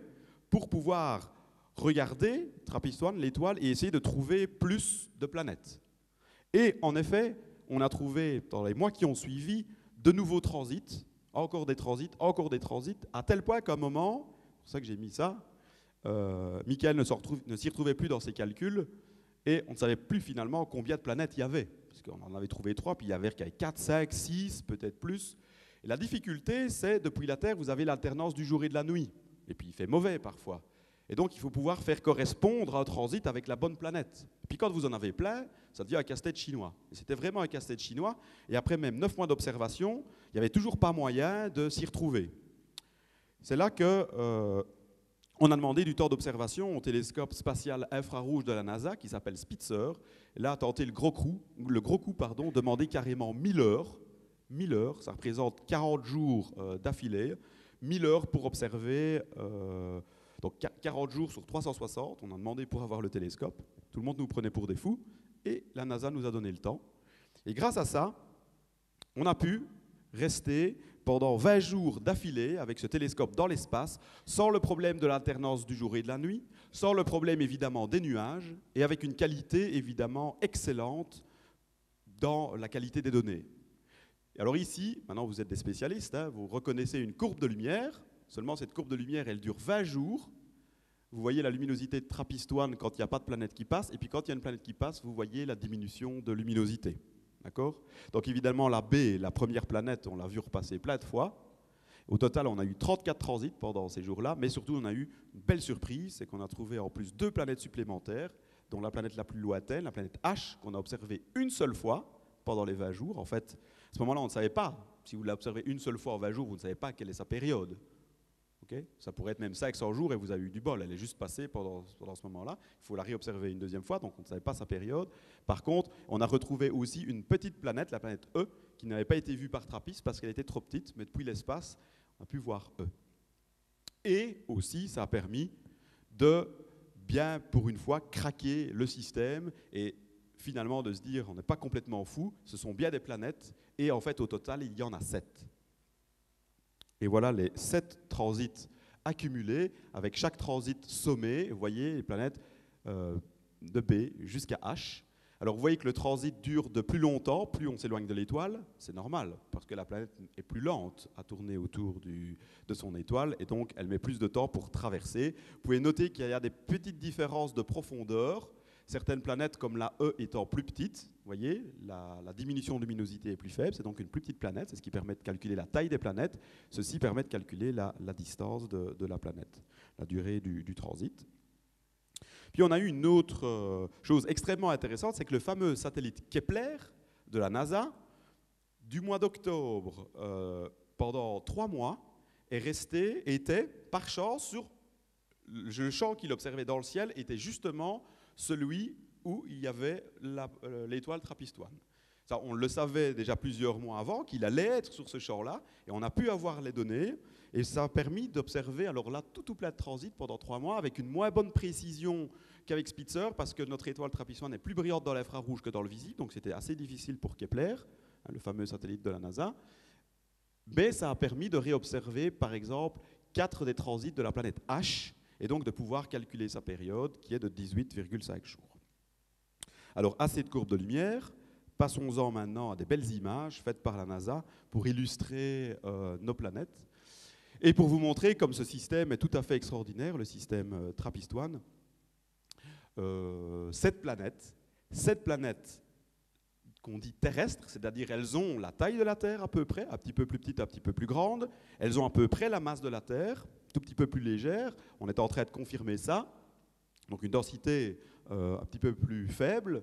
pour pouvoir regarder TRAPPIST-1, l'étoile, et essayer de trouver plus de planètes. Et en effet, on a trouvé, dans les mois qui ont suivi, de nouveaux transits, encore des transits, à tel point qu'à un moment, c'est pour ça que j'ai mis ça, Michael ne s'y retrouvait plus dans ses calculs, et on ne savait plus finalement combien de planètes il y avait. Parce qu'on en avait trouvé 3, puis il y avait 4, 5, 6, peut-être plus. Et la difficulté, c'est, depuis la Terre, vous avez l'alternance du jour et de la nuit. Et puis il fait mauvais parfois. Et donc il faut pouvoir faire correspondre un transit avec la bonne planète. Et puis quand vous en avez plein, ça devient un casse-tête chinois. Et c'était vraiment un casse-tête chinois. Et après même 9 mois d'observation, il n'y avait toujours pas moyen de s'y retrouver. C'est là que on a demandé du temps d'observation au télescope spatial infrarouge de la NASA, qui s'appelle Spitzer. Et là, a tenté le gros coup, demander carrément 1000 heures. 1000 heures, ça représente 40 jours d'affilée. 1000 heures pour observer, donc 40 jours sur 360. On a demandé pour avoir le télescope. Tout le monde nous prenait pour des fous. Et la NASA nous a donné le temps. Et grâce à ça, on a pu rester pendant 20 jours d'affilée avec ce télescope dans l'espace, sans le problème de l'alternance du jour et de la nuit, sans le problème évidemment des nuages, et avec une qualité évidemment excellente dans la qualité des données. Alors ici, maintenant vous êtes des spécialistes, hein, vous reconnaissez une courbe de lumière, seulement cette courbe de lumière elle dure 20 jours. Vous voyez la luminosité de TRAPPIST-1 quand il n'y a pas de planète qui passe, et puis quand il y a une planète qui passe, vous voyez la diminution de luminosité. D'accord ? Donc évidemment, la B, la première planète, on l'a vu repasser plein de fois. Au total, on a eu 34 transits pendant ces jours-là, mais surtout, on a eu une belle surprise, c'est qu'on a trouvé en plus 2 planètes supplémentaires, dont la planète la plus lointaine, la planète H, qu'on a observée une seule fois pendant les 20 jours. En fait, à ce moment-là, on ne savait pas. Si vous l'observez une seule fois en 20 jours, vous ne savez pas quelle est sa période. Okay, ça pourrait être même 500 jours et vous avez eu du bol, elle est juste passée pendant ce moment-là. Il faut la réobserver une deuxième fois, donc on ne savait pas sa période. Par contre, on a retrouvé aussi une petite planète, la planète E, qui n'avait pas été vue par TRAPPIST parce qu'elle était trop petite, mais depuis l'espace, on a pu voir E. Et aussi, ça a permis de bien, pour une fois, craquer le système et finalement de se dire, on n'est pas complètement fou, ce sont bien des planètes, et en fait, au total, il y en a 7. Et voilà les 7 transits accumulés, avec chaque transit sommé, vous voyez les planètes de B jusqu'à H. Alors vous voyez que le transit dure de plus longtemps, plus on s'éloigne de l'étoile, c'est normal, parce que la planète est plus lente à tourner autour de son étoile, et donc elle met plus de temps pour traverser. Vous pouvez noter qu'il y a des petites différences de profondeur. Certaines planètes, comme la E, étant plus petites, vous voyez, la diminution de luminosité est plus faible, c'est donc une plus petite planète, c'est ce qui permet de calculer la taille des planètes. Ceci permet de calculer la distance de la planète, la durée du transit. Puis on a eu une autre chose extrêmement intéressante, c'est que le fameux satellite Kepler de la NASA, du mois d'octobre pendant 3 mois, était par chance sur le champ qu'il observait dans le ciel, était justement celui où il y avait l'étoile TRAPPIST-1. Ça, on le savait déjà plusieurs mois avant qu'il allait être sur ce champ-là, et on a pu avoir les données, et ça a permis d'observer, alors là, tout plein de transits pendant 3 mois, avec une moins bonne précision qu'avec Spitzer, parce que notre étoile TRAPPIST-1 est plus brillante dans l'infrarouge que dans le visible, donc c'était assez difficile pour Kepler, hein, le fameux satellite de la NASA, mais ça a permis de réobserver, par exemple, 4 des transits de la planète H, et donc de pouvoir calculer sa période, qui est de 18,5 jours. Alors, assez de courbes de lumière, passons-en maintenant à des belles images faites par la NASA pour illustrer nos planètes. Et pour vous montrer comme ce système est tout à fait extraordinaire, le système TRAPPIST-1, 7 planètes qu'on dit terrestres, c'est-à-dire elles ont la taille de la Terre à peu près, un petit peu plus petite, un petit peu plus grande, elles ont à peu près la masse de la Terre, tout petit peu plus légère, on est en train de confirmer ça, donc une densité un petit peu plus faible,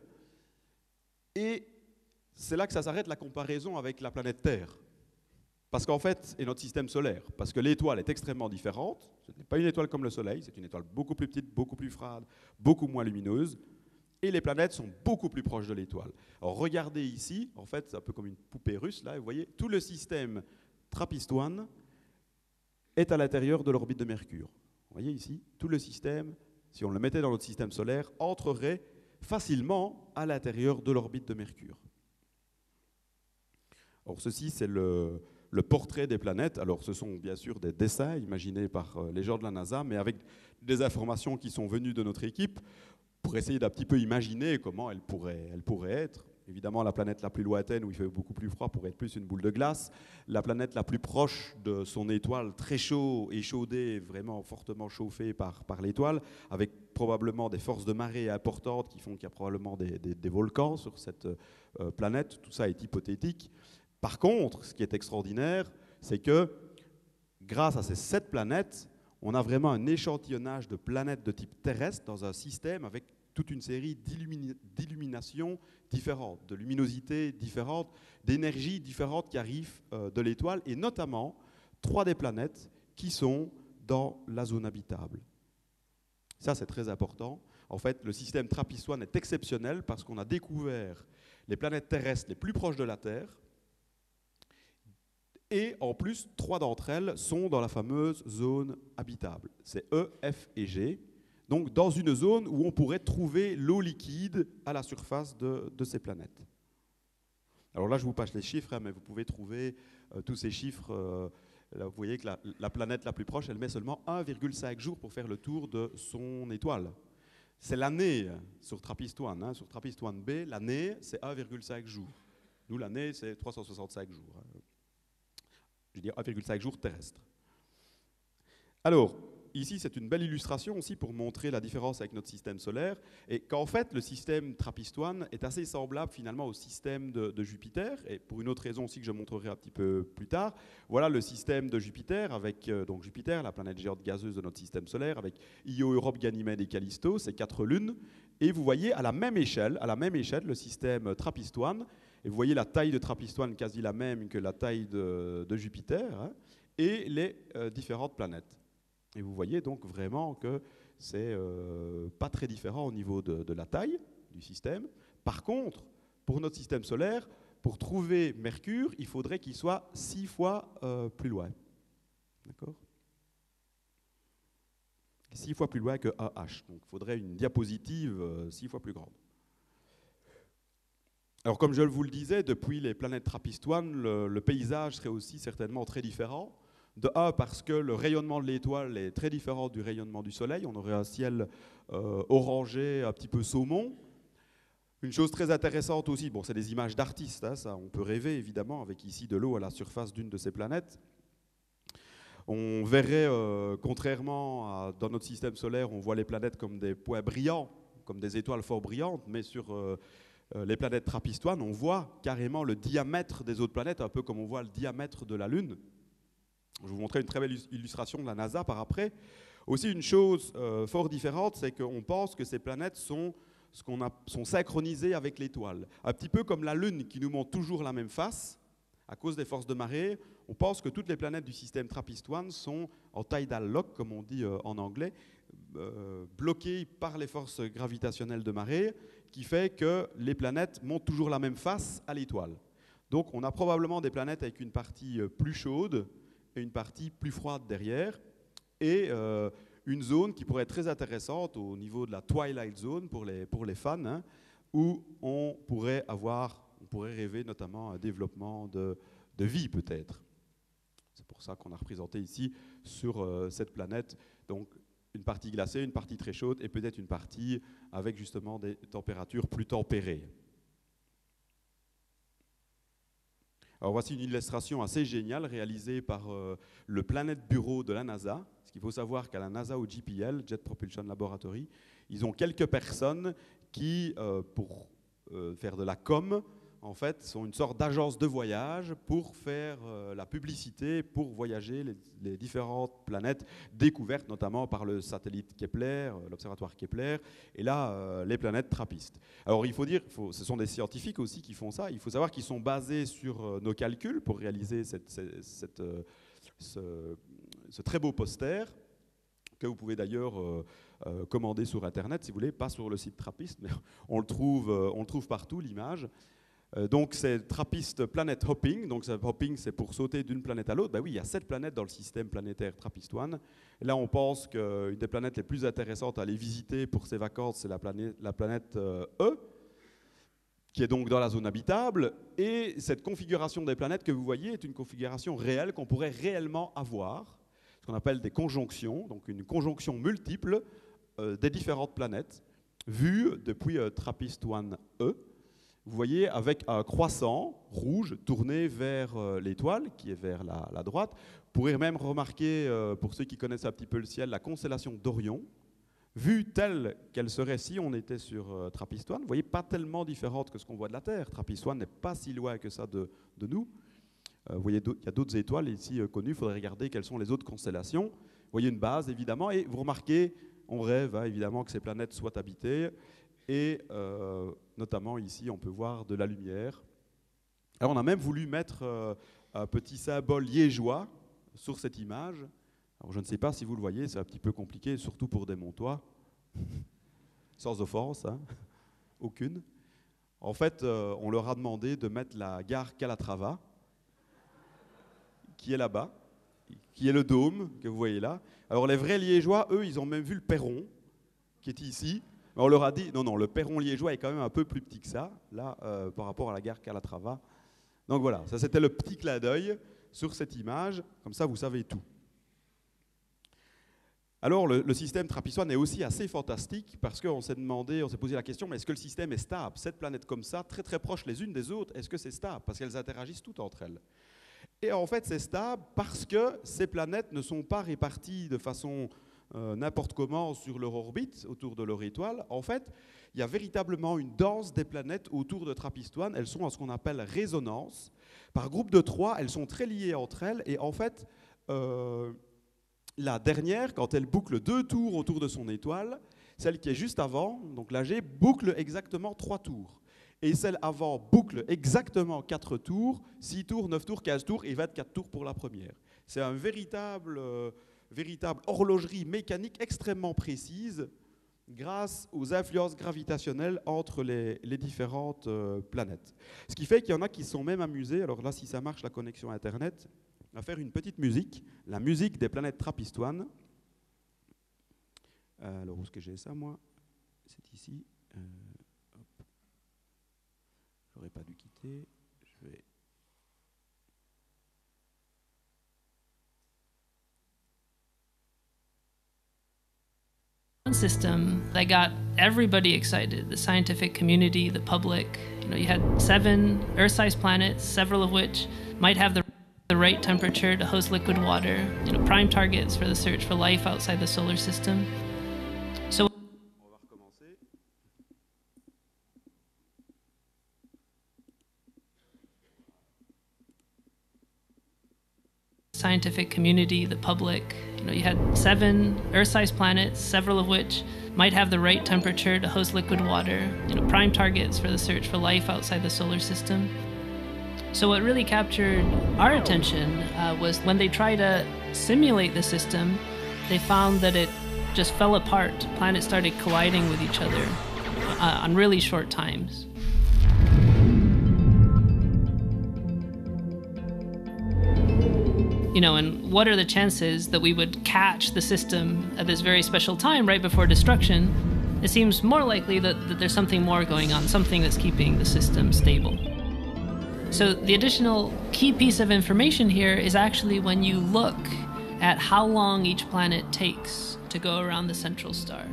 et c'est là que ça s'arrête la comparaison avec la planète Terre. Parce qu'en fait, et notre système solaire, parce que l'étoile est extrêmement différente, ce n'est pas une étoile comme le Soleil, c'est une étoile beaucoup plus petite, beaucoup plus froide, beaucoup moins lumineuse, et les planètes sont beaucoup plus proches de l'étoile. Alors regardez ici, en fait, c'est un peu comme une poupée russe, là, vous voyez, tout le système TRAPPIST-1 est à l'intérieur de l'orbite de Mercure. Vous voyez ici, tout le système, si on le mettait dans notre système solaire, entrerait facilement à l'intérieur de l'orbite de Mercure. Or, ceci, c'est le portrait des planètes. Alors, ce sont bien sûr des dessins imaginés par les gens de la NASA, mais avec des informations qui sont venues de notre équipe pour essayer d'un petit peu imaginer comment elle pourrait être. Évidemment, la planète la plus lointaine, où il fait beaucoup plus froid, pourrait être plus une boule de glace. La planète la plus proche de son étoile, très chaud, échaudée, vraiment fortement chauffée par l'étoile, avec probablement des forces de marée importantes qui font qu'il y a probablement des volcans sur cette planète. Tout ça est hypothétique. Par contre, ce qui est extraordinaire, c'est que grâce à ces 7 planètes, on a vraiment un échantillonnage de planètes de type terrestre dans un système avec toute une série d'illuminations différentes, de luminosités différentes, d'énergies différentes qui arrivent de l'étoile, et notamment 3 des planètes qui sont dans la zone habitable. Ça, c'est très important. En fait, le système TRAPPIST-1 est exceptionnel parce qu'on a découvert les planètes terrestres les plus proches de la Terre, et en plus, 3 d'entre elles sont dans la fameuse zone habitable. C'est E, F et G. Donc dans une zone où on pourrait trouver l'eau liquide à la surface de ces planètes. Alors là, je vous passe les chiffres, hein, mais vous pouvez trouver tous ces chiffres. Là, vous voyez que la planète la plus proche, elle met seulement 1,5 jours pour faire le tour de son étoile. C'est l'année sur TRAPPIST-1. Hein. Sur TRAPPIST-1b, l'année, c'est 1,5 jours. Nous, l'année, c'est 365 jours. Hein. Je veux dire 1,5 jours terrestres. Alors, ici, c'est une belle illustration aussi pour montrer la différence avec notre système solaire, et qu'en fait, le système TRAPPIST-1 est assez semblable finalement au système de Jupiter, et pour une autre raison aussi que je montrerai un petit peu plus tard. Voilà le système de Jupiter, avec donc Jupiter, la planète géante gazeuse de notre système solaire, avec Io, Europe, Ganymède et Callisto, ces 4 lunes, et vous voyez à la même échelle le système TRAPPIST-1, et vous voyez la taille de TRAPPIST-1 quasi la même que la taille de Jupiter, hein, et les différentes planètes. Et vous voyez donc vraiment que c'est pas très différent au niveau de la taille du système. Par contre, pour notre système solaire, pour trouver Mercure, il faudrait qu'il soit 6 fois plus loin. D'accord ? 6 fois plus loin que AH. Donc il faudrait une diapositive 6 fois plus grande. Alors comme je vous le disais, depuis les planètes TRAPPIST-1, le paysage serait aussi certainement très différent. De un, parce que le rayonnement de l'étoile est très différent du rayonnement du Soleil. On aurait un ciel orangé, un petit peu saumon. Une chose très intéressante aussi, bon, c'est des images d'artistes, hein, ça, on peut rêver évidemment, avec ici de l'eau à la surface d'une de ces planètes. On verrait, contrairement à dans notre système solaire, on voit les planètes comme des points brillants, comme des étoiles fort brillantes, mais sur les planètes TRAPPIST-1, on voit carrément le diamètre des autres planètes, un peu comme on voit le diamètre de la Lune. Je vais vous montrer une très belle illustration de la NASA par après. Aussi, une chose fort différente, c'est qu'on pense que ces planètes sont synchronisées avec l'étoile. Un petit peu comme la Lune qui nous montre toujours la même face, à cause des forces de marée. On pense que toutes les planètes du système TRAPPIST-1 sont en tidal lock, comme on dit en anglais, bloquées par les forces gravitationnelles de marée, qui fait que les planètes montrent toujours la même face à l'étoile. Donc on a probablement des planètes avec une partie plus chaude et une partie plus froide derrière, et une zone qui pourrait être très intéressante au niveau de la Twilight Zone pour les fans, hein, où on pourrait rêver notamment un développement de vie peut-être. C'est pour ça qu'on a représenté ici sur cette planète donc une partie glacée, une partie très chaude et peut-être une partie avec justement des températures plus tempérées. Alors voici une illustration assez géniale réalisée par le Planet Bureau de la NASA. Ce qu'il faut savoir qu'à la NASA au JPL, Jet Propulsion Laboratory, ils ont quelques personnes qui, pour faire de la com, en fait, sont une sorte d'agence de voyage pour faire la publicité, pour voyager les différentes planètes découvertes, notamment par le satellite Kepler, l'observatoire Kepler, et là, les planètes TRAPPIST. Alors, il faut dire, ce sont des scientifiques aussi qui font ça. Il faut savoir qu'ils sont basés sur nos calculs pour réaliser ce très beau poster, que vous pouvez d'ailleurs commander sur Internet, si vous voulez, pas sur le site TRAPPIST, mais on le trouve partout, l'image. Donc c'est TRAPPIST Planet Hopping. Donc hopping, c'est pour sauter d'une planète à l'autre. Ben oui, il y a 7 planètes dans le système planétaire TRAPPIST-1. Et là, on pense qu'une des planètes les plus intéressantes à aller visiter pour ces vacances, c'est la planète E. qui est donc dans la zone habitable. Et cette configuration des planètes que vous voyez est une configuration réelle qu'on pourrait réellement avoir, ce qu'on appelle des conjonctions, donc une conjonction multiple des différentes planètes, vue depuis TRAPPIST-1e. Vous voyez, avec un croissant rouge tourné vers l'étoile, qui est vers la droite. Vous pourrez même remarquer, pour ceux qui connaissent un petit peu le ciel, la constellation d'Orion, vue telle qu'elle serait si on était sur TRAPPIST-1. Vous voyez, pas tellement différente que ce qu'on voit de la Terre. TRAPPIST-1 n'est pas si loin que ça de nous. Vous voyez, il y a d'autres étoiles ici connues. Il faudrait regarder quelles sont les autres constellations. Vous voyez une base, évidemment, et vous remarquez, on rêve évidemment que ces planètes soient habitées. Et notamment ici, on peut voir de la lumière. Alors on a même voulu mettre un petit symbole liégeois sur cette image. Alors je ne sais pas si vous le voyez, c'est un petit peu compliqué, surtout pour des Montois. Sans offense, hein, aucune. En fait, on leur a demandé de mettre la gare Calatrava, qui est là-bas, qui est le dôme que vous voyez là. Alors les vrais liégeois, eux, ils ont même vu le perron, qui est ici. On leur a dit, non, le perron liégeois est quand même un peu plus petit que ça, là, par rapport à la gare Calatrava. Donc voilà, ça c'était le petit clin d'œil sur cette image, comme ça vous savez tout. Alors le système TRAPPIST-1 est aussi assez fantastique parce qu'on s'est posé la question, mais est-ce que le système est stable? 7 planètes comme ça, très très proches les unes des autres, est-ce que c'est stable? Parce qu'elles interagissent toutes entre elles. Et en fait c'est stable parce que ces planètes ne sont pas réparties de façon n'importe comment sur leur orbite, autour de leur étoile. En fait, il y a véritablement une danse des planètes autour de TRAPPIST-1. Elles sont en ce qu'on appelle résonance. Par groupe de 3, elles sont très liées entre elles. Et en fait, la dernière, quand elle boucle 2 tours autour de son étoile, celle qui est juste avant, donc la G, boucle exactement 3 tours. Et celle avant boucle exactement 4 tours, 6 tours, 9 tours, 15 tours et 24 tours pour la première. C'est un véritable horlogerie mécanique extrêmement précise grâce aux influences gravitationnelles entre les différentes planètes. Ce qui fait qu'il y en a qui se sont même amusés, alors là si ça marche la connexion Internet, à faire une petite musique, la musique des planètes TRAPPIST-1. Alors où est-ce que j'ai ça moi? C'est ici. Hop. J'aurais pas dû quitter. Je vais... System that got everybody excited, the scientific community, the public. You know, you had 7 Earth-sized planets, several of which might have the right temperature to host liquid water, you know, prime targets for the search for life outside the solar system. So scientific community, the public. You know, you had 7 Earth-sized planets, several of which might have the right temperature to host liquid water, you know, prime targets for the search for life outside the solar system. So what really captured our attention was when they tried to simulate the system, they found that it just fell apart. Planets started colliding with each other on really short times. You know, and what are the chances that we would catch the system at this very special time right before destruction? It seems more likely that there's something more going on, something that's keeping the system stable. So the additional key piece of information here is actually when you look at how long each planet takes to go around the central star.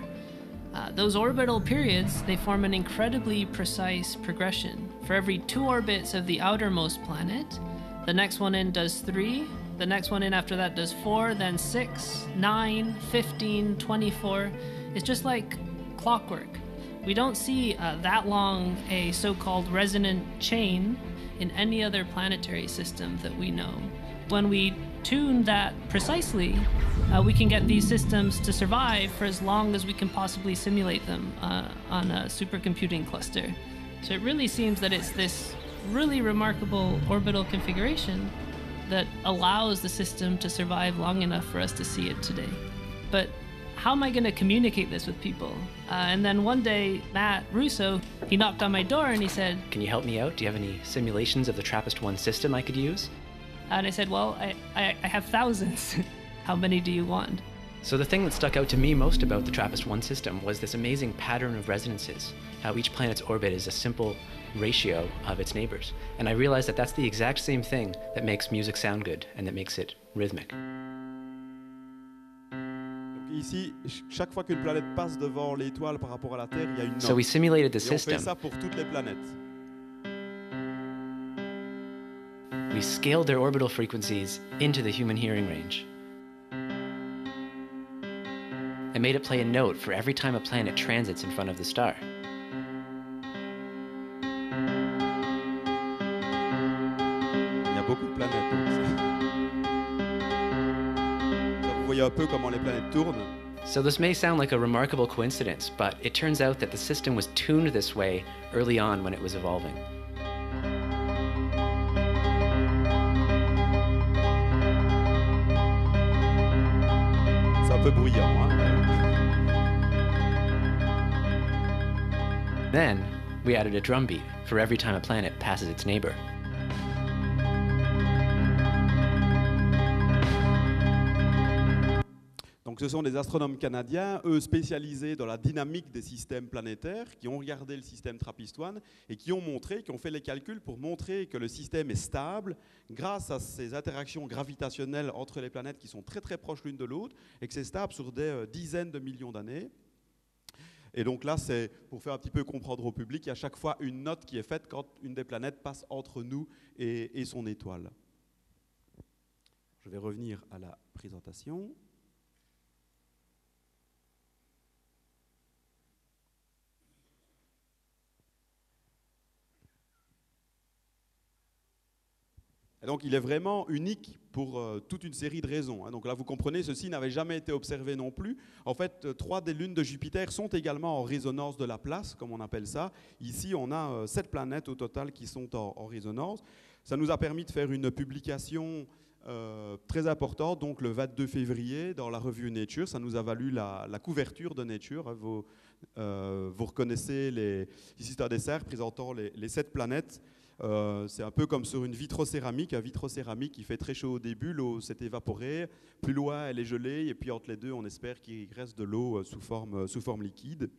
Those orbital periods, they form an incredibly precise progression. For every 2 orbits of the outermost planet, the next one in does 3, the next one in after that does 4, then 6, 9, 15, 24. It's just like clockwork. We don't see that long a so-called resonant chain in any other planetary system that we know. When we tune that precisely, we can get these systems to survive for as long as we can possibly simulate them on a supercomputing cluster. So it really seems that it's this really remarkable orbital configuration that allows the system to survive long enough for us to see it today. But how am I going to communicate this with people? And then one day, Matt Russo, he knocked on my door and he said, "Can you help me out? Do you have any simulations of the TRAPPIST-1 system I could use?" And I said, well, I have thousands. How many do you want? So the thing that stuck out to me most about the TRAPPIST-1 system was this amazing pattern of resonances, how each planet's orbit is a simple ratio of its neighbors. And I realized that that's the exact same thing that makes music sound good and that makes it rhythmic. Donc ici, chaque fois qu'une planète passe devant l'étoile par rapport à la Terre, il y a une note. So we simulated the Et on fait system. ça pour toutes les planètes. We scaled their orbital frequencies into the human hearing range. I made it play a note for every time a planet transits in front of the star. Il y a beaucoup de planètes. Donc ça, vous voyez un peu comment les planètes tournent. So this may sound like a remarkable coincidence, but it turns out that the system was tuned this way early on when it was evolving. C'est un peu bruyant. Hein. Then, we added a drum beat for every time a planet passes its neighbor. Donc ce sont des astronomes canadiens, eux spécialisés dans la dynamique des systèmes planétaires, qui ont regardé le système TRAPPIST-1 et qui ont montré, qui ont fait les calculs pour montrer que le système est stable grâce à ces interactions gravitationnelles entre les planètes qui sont très très proches l'une de l'autre et que c'est stable sur des dizaines de millions d'années. Et donc là, c'est pour faire un petit peu comprendre au public, il y a chaque fois une note qui est faite quand une des planètes passe entre nous et son étoile. Je vais revenir à la présentation. Et donc il est vraiment unique pour toute une série de raisons. Hein. Donc là vous comprenez, ceci n'avait jamais été observé non plus. En fait, 3 des lunes de Jupiter sont également en résonance de Laplace, comme on appelle ça. Ici on a 7 planètes au total qui sont en résonance. Ça nous a permis de faire une publication très importante, donc le 22 février dans la revue Nature. Ça nous a valu la couverture de Nature. Hein. Vous reconnaissez ici c'est un dessert présentant les 7 planètes. C'est un peu comme sur une vitrocéramique. Un vitrocéramique qui fait très chaud au début, l'eau s'est évaporée, plus loin elle est gelée, et puis entre les deux on espère qu'il reste de l'eau sous forme liquide.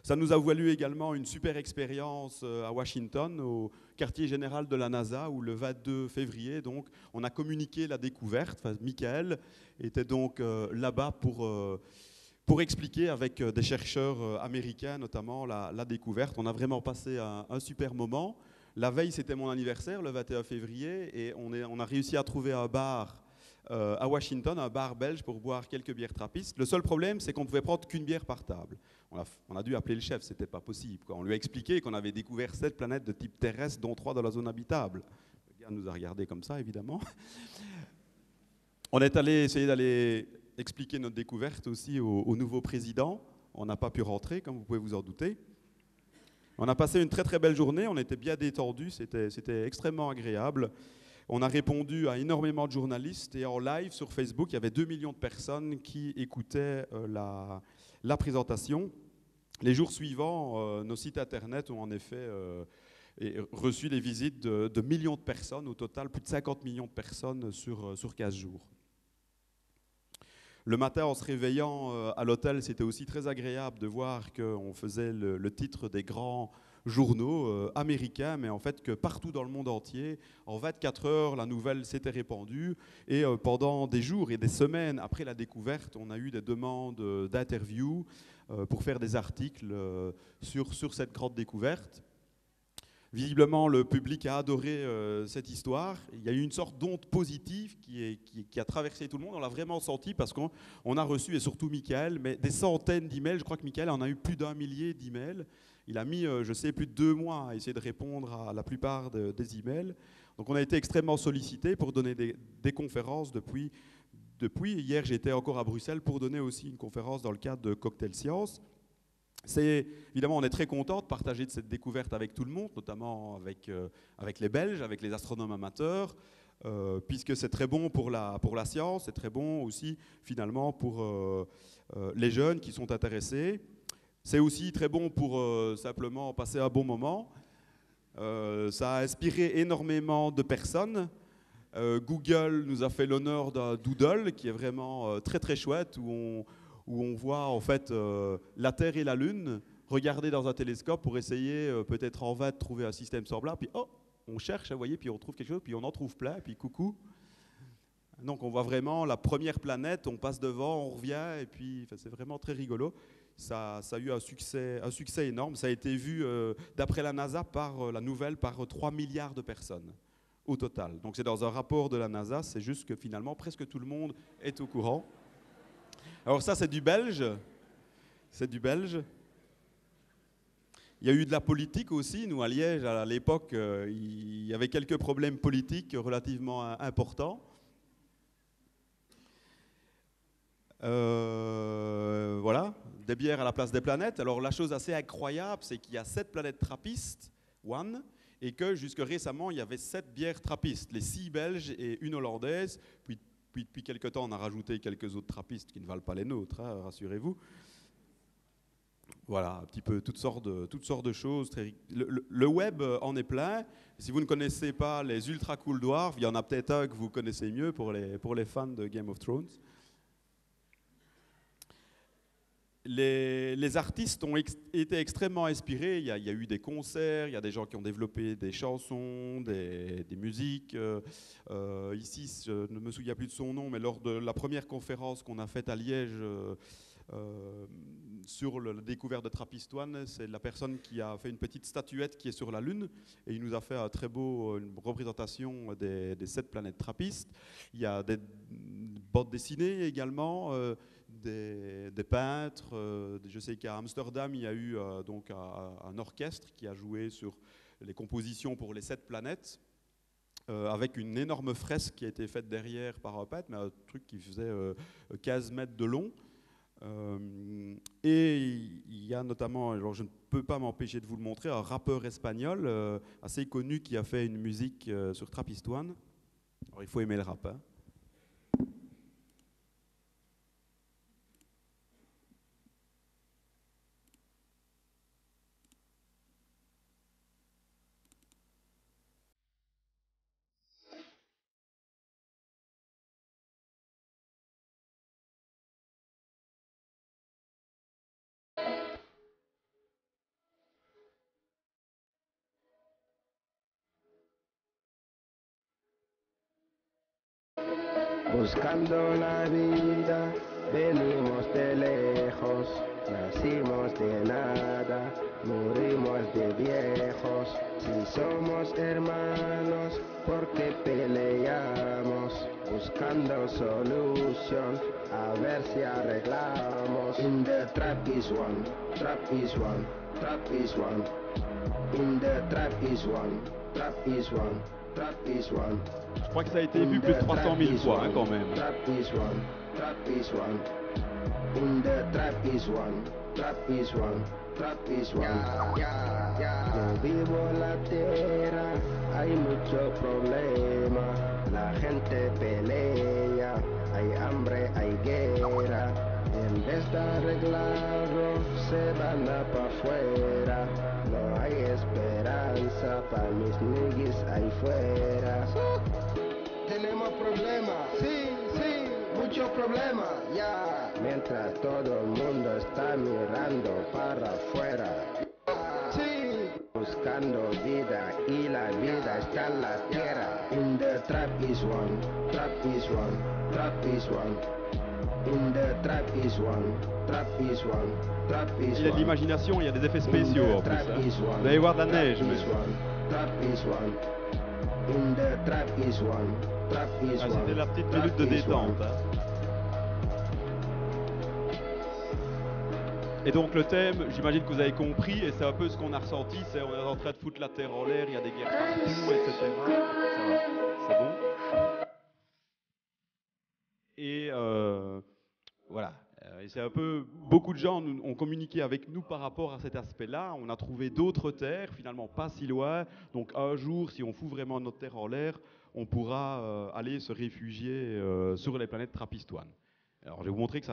Ça nous a valu également une super expérience à Washington, au quartier général de la NASA, où le 22 février, donc, on a communiqué la découverte. Enfin, Michael était donc là-bas pour expliquer avec des chercheurs américains notamment la découverte. On a vraiment passé un super moment. La veille, c'était mon anniversaire, le 21 février, et on a réussi à trouver un bar à Washington, un bar belge pour boire quelques bières trappistes. Le seul problème, c'est qu'on ne pouvait prendre qu'une bière par table. On a dû appeler le chef, c'était pas possible, quoi. On lui a expliqué qu'on avait découvert 7 planètes de type terrestre, dont 3 dans la zone habitable. Le gars nous a regardé comme ça, évidemment. On est allé essayer d'aller expliquer notre découverte aussi au nouveau président. On n'a pas pu rentrer, comme vous pouvez vous en douter. On a passé une très très belle journée, on était bien détendus, c'était extrêmement agréable. On a répondu à énormément de journalistes et en live sur Facebook, il y avait 2 millions de personnes qui écoutaient la présentation. Les jours suivants, nos sites internet ont en effet reçu les visites de millions de personnes, au total plus de 50 millions de personnes sur 15 jours. Le matin, en se réveillant à l'hôtel, c'était aussi très agréable de voir qu'on faisait le titre des grands journaux américains, mais en fait que partout dans le monde entier, en 24 heures, la nouvelle s'était répandue. Et pendant des jours et des semaines après la découverte, on a eu des demandes d'interviews pour faire des articles sur cette grande découverte. Visiblement, le public a adoré cette histoire. Il y a eu une sorte d'onde positive qui a traversé tout le monde. On l'a vraiment senti parce qu'on a reçu, et surtout Michael, mais des centaines d'emails. Je crois que Michael en a eu plus d'1 millier d'emails. Il a mis, je sais, plus de 2 mois à essayer de répondre à la plupart des emails. Donc on a été extrêmement sollicités pour donner des conférences depuis. Hier, j'étais encore à Bruxelles pour donner aussi une conférence dans le cadre de Cocktail Science. Évidemment, on est très content de partager de cette découverte avec tout le monde, notamment avec les Belges, avec les astronomes amateurs, puisque c'est très bon pour la science, c'est très bon aussi finalement pour les jeunes qui sont intéressés. C'est aussi très bon pour simplement passer un bon moment. Ça a inspiré énormément de personnes. Google nous a fait l'honneur d'un doodle qui est vraiment très très chouette, où on voit en fait la Terre et la Lune regarder dans un télescope pour essayer peut-être en vain de trouver un système semblable, puis oh, on cherche, vous voyez, puis on trouve quelque chose, puis on en trouve plein, puis coucou. Donc on voit vraiment la première planète, on passe devant, on revient, et puis c'est vraiment très rigolo. Ça a eu un succès énorme. Ça a été vu, d'après la NASA, la nouvelle, par 3 milliards de personnes au total. Donc c'est dans un rapport de la NASA, c'est juste que finalement presque tout le monde est au courant. Alors ça c'est du belge. C'est du belge. Il y a eu de la politique aussi. Nous à Liège, à l'époque, il y avait quelques problèmes politiques relativement importants. Voilà, des bières à la place des planètes. Alors la chose assez incroyable, c'est qu'il y a 7 planètes trappistes, one, et que jusque récemment, il y avait 7 bières trappistes, les 6 belges et une hollandaise. Puis depuis quelques temps, on a rajouté quelques autres trappistes qui ne valent pas les nôtres, hein, rassurez-vous. Voilà, un petit peu toutes sortes de choses. Le web en est plein. Si vous ne connaissez pas les Ultra Cool Dwarfs, il y en a peut-être un que vous connaissez mieux pour les fans de Game of Thrones. Les artistes ont été extrêmement inspirés. Il y a eu des concerts, il y a des gens qui ont développé des chansons, des musiques. Ici, je ne me souviens plus de son nom, mais lors de la première conférence qu'on a faite à Liège sur la découverte de Trappist-1, c'est la personne qui a fait une petite statuette qui est sur la Lune, et il nous a fait une représentation des 7 planètes trappistes. Il y a des bandes dessinées également. Des peintres. Je sais qu'à Amsterdam, il y a eu donc un orchestre qui a joué sur les compositions pour les 7 planètes, avec une énorme fresque qui a été faite derrière par un peintre, mais un truc qui faisait 15 mètres de long. Et il y a notamment, alors je ne peux pas m'empêcher de vous le montrer, un rappeur espagnol assez connu qui a fait une musique sur Trappist-1. Alors il faut aimer le rap, hein. Buscando la vida, venimos de lejos, nacimos de nada, morimos de viejos. Si somos hermanos, ¿por qué peleamos? Buscando solución, a ver si arreglamos. In the trap is one, trap is one, trap is one. In the trap is one, trap is one, trap is one. Je crois que ça a été vu plus de 300 000 fois, hein, quand même. Trap is one, trap is one. In the trap is one, trap is one, trap is one. Yo vivo la tierra, hay mucho problema. La gente pelea, hay hambre, hay guerra. En vez de arreglarlo, se van a pa' afuera. No hay esperanza pa' mis niggas ahí fuera. Tenemos problemas, sí, muchos problemas, ya. Mientras todo el mundo está mirando para afuera, sí. Buscando vida y la vida está en la tierra. In the trap is one, trap is one, trap is one. In the trap is one, trap is one, trap is one. Il y a de l'imagination, il y a des effets spéciaux en plus, hein. Vous allez voir de la neige. Trap is one. In the trap is one, trap is one. C'était la petite minute de détente, hein. Et donc le thème, j'imagine que vous avez compris, et c'est un peu ce qu'on a ressenti, c'est on est en train de foutre la terre en l'air, il y a des guerres partout, etc. Ça va, c'est bon. Et voilà, et c'est un peu, beaucoup de gens ont communiqué avec nous par rapport à cet aspect-là. On a trouvé d'autres terres, finalement pas si loin. Donc un jour, si on fout vraiment notre terre en l'air, on pourra aller se réfugier sur les planètes Trappist-1. Alors, je vais vous montrer que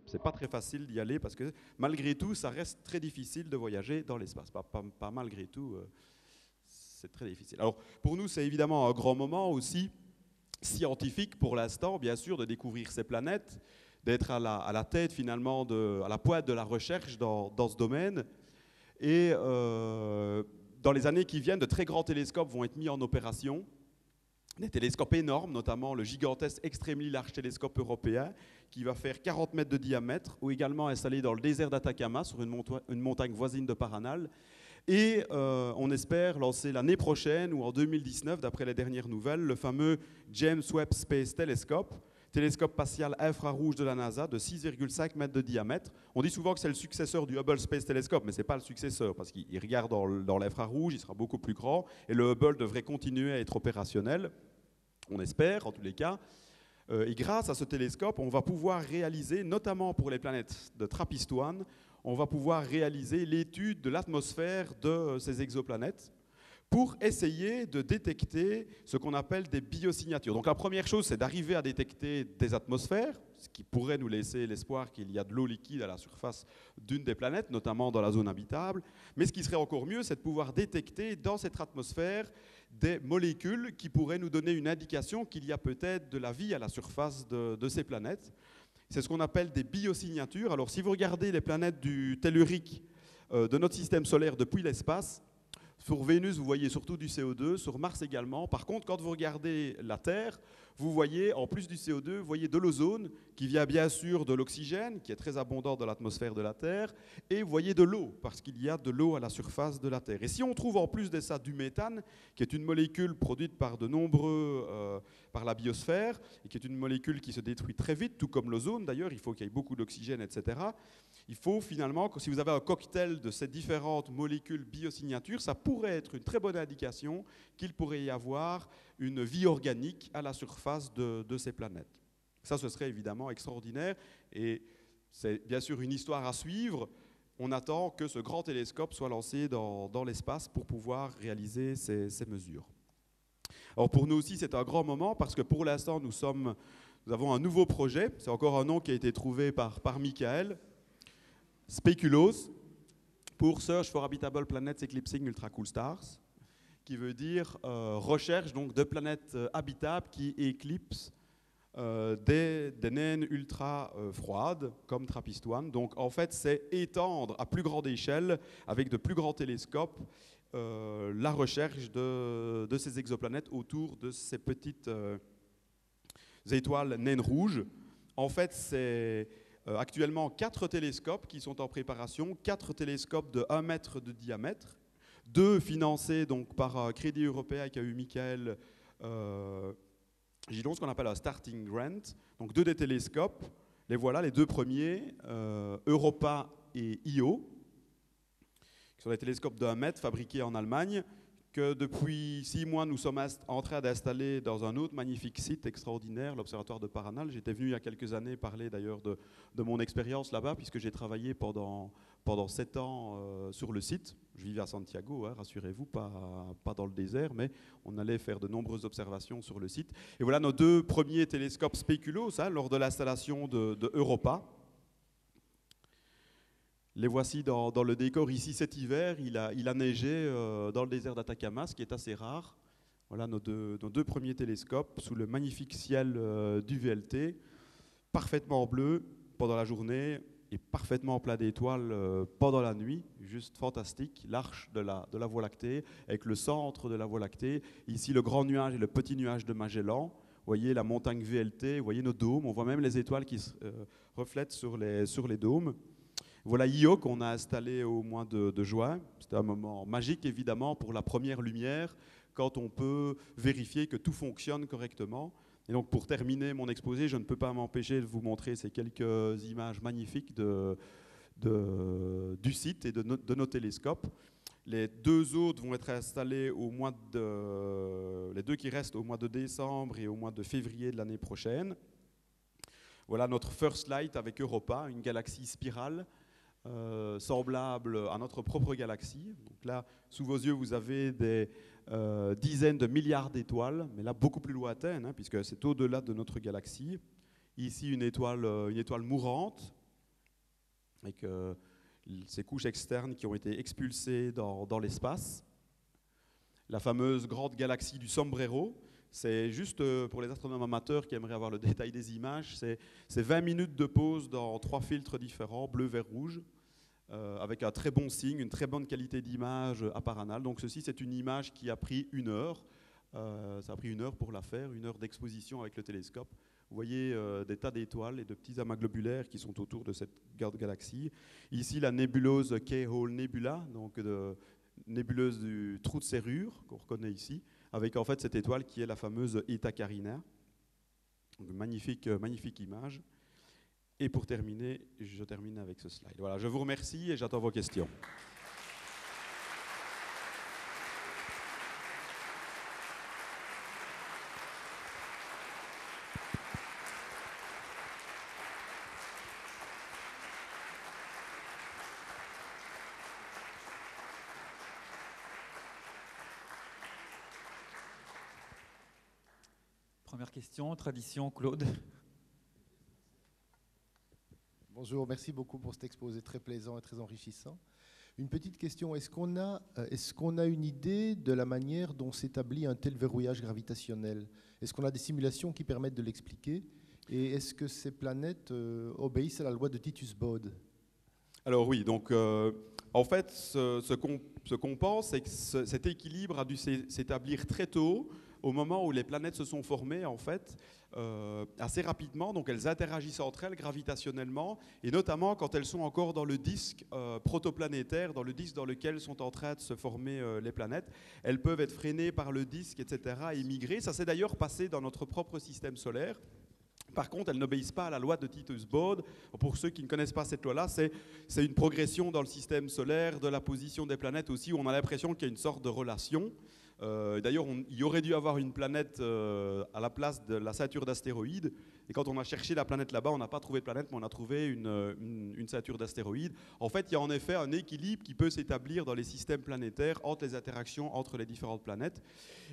c'est pas très facile d'y aller parce que malgré tout, ça reste très difficile de voyager dans l'espace. Pas malgré tout, c'est très difficile. Alors, pour nous, c'est évidemment un grand moment aussi scientifique pour l'instant, bien sûr, de découvrir ces planètes, d'être à la tête finalement, à la pointe de la recherche dans ce domaine. Et dans les années qui viennent, de très grands télescopes vont être mis en opération. Des télescopes énormes, notamment le gigantesque Extremely Large Telescope européen, qui va faire 40 mètres de diamètre, ou également installé dans le désert d'Atacama, sur une montagne voisine de Paranal. Et on espère lancer l'année prochaine, ou en 2019, d'après les dernières nouvelles, le fameux James Webb Space Telescope, télescope spatial infrarouge de la NASA de 6,5 mètres de diamètre. On dit souvent que c'est le successeur du Hubble Space Telescope, mais ce n'est pas le successeur, parce qu'il regarde dans l'infrarouge, il sera beaucoup plus grand, et le Hubble devrait continuer à être opérationnel, on espère en tous les cas. Et grâce à ce télescope, on va pouvoir réaliser, notamment pour les planètes de TRAPPIST-1, on va pouvoir réaliser l'étude de l'atmosphère de ces exoplanètes, pour essayer de détecter ce qu'on appelle des biosignatures. Donc la première chose, c'est d'arriver à détecter des atmosphères, ce qui pourrait nous laisser l'espoir qu'il y a de l'eau liquide à la surface d'une des planètes, notamment dans la zone habitable. Mais ce qui serait encore mieux, c'est de pouvoir détecter dans cette atmosphère des molécules qui pourraient nous donner une indication qu'il y a peut-être de la vie à la surface de ces planètes. C'est ce qu'on appelle des biosignatures. Alors si vous regardez les planètes du tellurique de notre système solaire depuis l'espace, sur Vénus, vous voyez surtout du CO2, sur Mars également. Par contre, quand vous regardez la Terre, vous voyez, en plus du CO2, vous voyez de l'ozone, qui vient bien sûr de l'oxygène, qui est très abondant dans l'atmosphère de la Terre, et vous voyez de l'eau, parce qu'il y a de l'eau à la surface de la Terre. Et si on trouve en plus de ça du méthane, qui est une molécule produite par de nombreux, par la biosphère, et qui est une molécule qui se détruit très vite, tout comme l'ozone d'ailleurs, il faut qu'il y ait beaucoup d'oxygène, etc. Il faut finalement, si vous avez un cocktail de ces différentes molécules biosignatures, ça pourrait être une très bonne indication qu'il pourrait y avoir une vie organique à la surface de ces planètes. Ça, ce serait évidemment extraordinaire et c'est bien sûr une histoire à suivre. On attend que ce grand télescope soit lancé dans l'espace pour pouvoir réaliser ces mesures. Alors pour nous aussi, c'est un grand moment parce que pour l'instant, nous avons un nouveau projet. C'est encore un nom qui a été trouvé par Michael. Speculos, pour Search for Habitable Planets Eclipsing Ultra Cool Stars, qui veut dire recherche donc, de planètes habitables qui éclipsent des naines ultra froides, comme TRAPPIST-1. Donc en fait, c'est étendre à plus grande échelle, avec de plus grands télescopes, la recherche de ces exoplanètes autour de ces petites étoiles naines rouges. En fait, c'est actuellement 4 télescopes qui sont en préparation, 4 télescopes de 1 mètre de diamètre, 2 financés donc, par Crédit Européen qui a eu Michael Gillon, ce qu'on appelle un starting grant. Donc 2 des télescopes, les voilà, les 2 premiers, Europa et Io, qui sont des télescopes de 1 mètre fabriqués en Allemagne, que depuis 6 mois, nous sommes en train d'installer dans un autre magnifique site extraordinaire, l'Observatoire de Paranal. J'étais venu il y a quelques années parler d'ailleurs de mon expérience là-bas, puisque j'ai travaillé pendant 7 ans sur le site. Je vivais à Santiago, hein, rassurez-vous, pas dans le désert, mais on allait faire de nombreuses observations sur le site. Et voilà nos 2 premiers télescopes Speculos, hein, lors de l'installation de Europa. Les voici dans le décor. Ici, cet hiver, il a neigé dans le désert d'Atacama, ce qui est assez rare. Voilà nos deux premiers télescopes sous le magnifique ciel du VLT, parfaitement bleu pendant la journée et parfaitement plein d'étoiles pendant la nuit. Juste fantastique. L'arche de la Voie lactée, avec le centre de la Voie lactée. Ici, le grand nuage et le petit nuage de Magellan. Vous voyez la montagne VLT, vous voyez nos dômes. On voit même les étoiles qui se reflètent sur les dômes. Voilà Io qu'on a installé au mois de juin. C'était un moment magique, évidemment, pour la première lumière, quand on peut vérifier que tout fonctionne correctement. Et donc, pour terminer mon exposé, je ne peux pas m'empêcher de vous montrer ces quelques images magnifiques du site et de nos télescopes. Les 2 autres vont être installés les 2 qui restent au mois de décembre et au mois de février de l'année prochaine. Voilà notre First Light avec Europa, une galaxie spirale. Semblable à notre propre galaxie. Donc là, sous vos yeux, vous avez des dizaines de milliards d'étoiles, mais là, beaucoup plus lointaines, hein, puisque c'est au-delà de notre galaxie. Ici, une étoile mourante, avec ces couches externes qui ont été expulsées dans l'espace. La fameuse grande galaxie du Sombrero. C'est juste pour les astronomes amateurs qui aimeraient avoir le détail des images, c'est 20 minutes de pause dans 3 filtres différents, bleu, vert, rouge. avec un très bon signe, une très bonne qualité d'image à Paranal. Donc ceci, c'est une image qui a pris 1 heure. Ça a pris 1 heure pour la faire, 1 heure d'exposition avec le télescope. Vous voyez des tas d'étoiles et de petits amas globulaires qui sont autour de cette galaxie. Ici, la nébuleuse Keyhole Nebula, donc nébuleuse du trou de serrure, qu'on reconnaît ici, avec en fait cette étoile qui est la fameuse Eta Carinae. Donc, magnifique image. Et pour terminer, je termine avec ce slide. Voilà, je vous remercie et j'attends vos questions. Première question, tradition, Claude. Bonjour, merci beaucoup pour cet exposé très plaisant et très enrichissant. Une petite question, est-ce qu'on a une idée de la manière dont s'établit un tel verrouillage gravitationnel? Est-ce qu'on a des simulations qui permettent de l'expliquer? Et est-ce que ces planètes obéissent à la loi de Titus-Bode? Alors oui, donc en fait, ce qu'on pense, c'est que cet équilibre a dû s'établir très tôt, au moment où les planètes se sont formées, en fait, assez rapidement. Donc elles interagissent entre elles gravitationnellement, et notamment quand elles sont encore dans le disque protoplanétaire, dans le disque dans lequel sont en train de se former les planètes. Elles peuvent être freinées par le disque, etc., et migrer. Ça s'est d'ailleurs passé dans notre propre système solaire. Par contre, elles n'obéissent pas à la loi de Titus-Bode. Pour ceux qui ne connaissent pas cette loi-là, c'est une progression dans le système solaire de la position des planètes aussi, où on a l'impression qu'il y a une sorte de relation. D'ailleurs, il y aurait dû avoir une planète à la place de la ceinture d'astéroïdes. Et quand on a cherché la planète là-bas, on n'a pas trouvé de planète, mais on a trouvé une ceinture d'astéroïdes. En fait, il y a en effet un équilibre qui peut s'établir dans les systèmes planétaires entre les interactions entre les différentes planètes.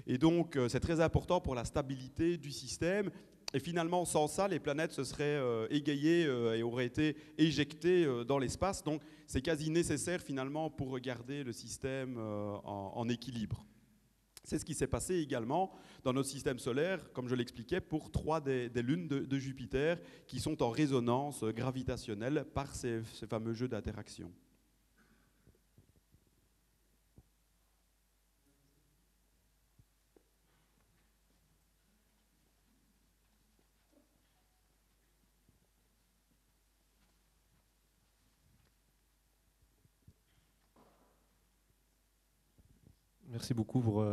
Et donc, c'est très important pour la stabilité du système. Et finalement, sans ça, les planètes se seraient égayées et auraient été éjectées dans l'espace. Donc, c'est quasi nécessaire finalement pour garder le système en équilibre. C'est ce qui s'est passé également dans notre système solaire, comme je l'expliquais, pour 3 des lunes de Jupiter qui sont en résonance gravitationnelle par ces fameux jeux d'interaction. Merci beaucoup pour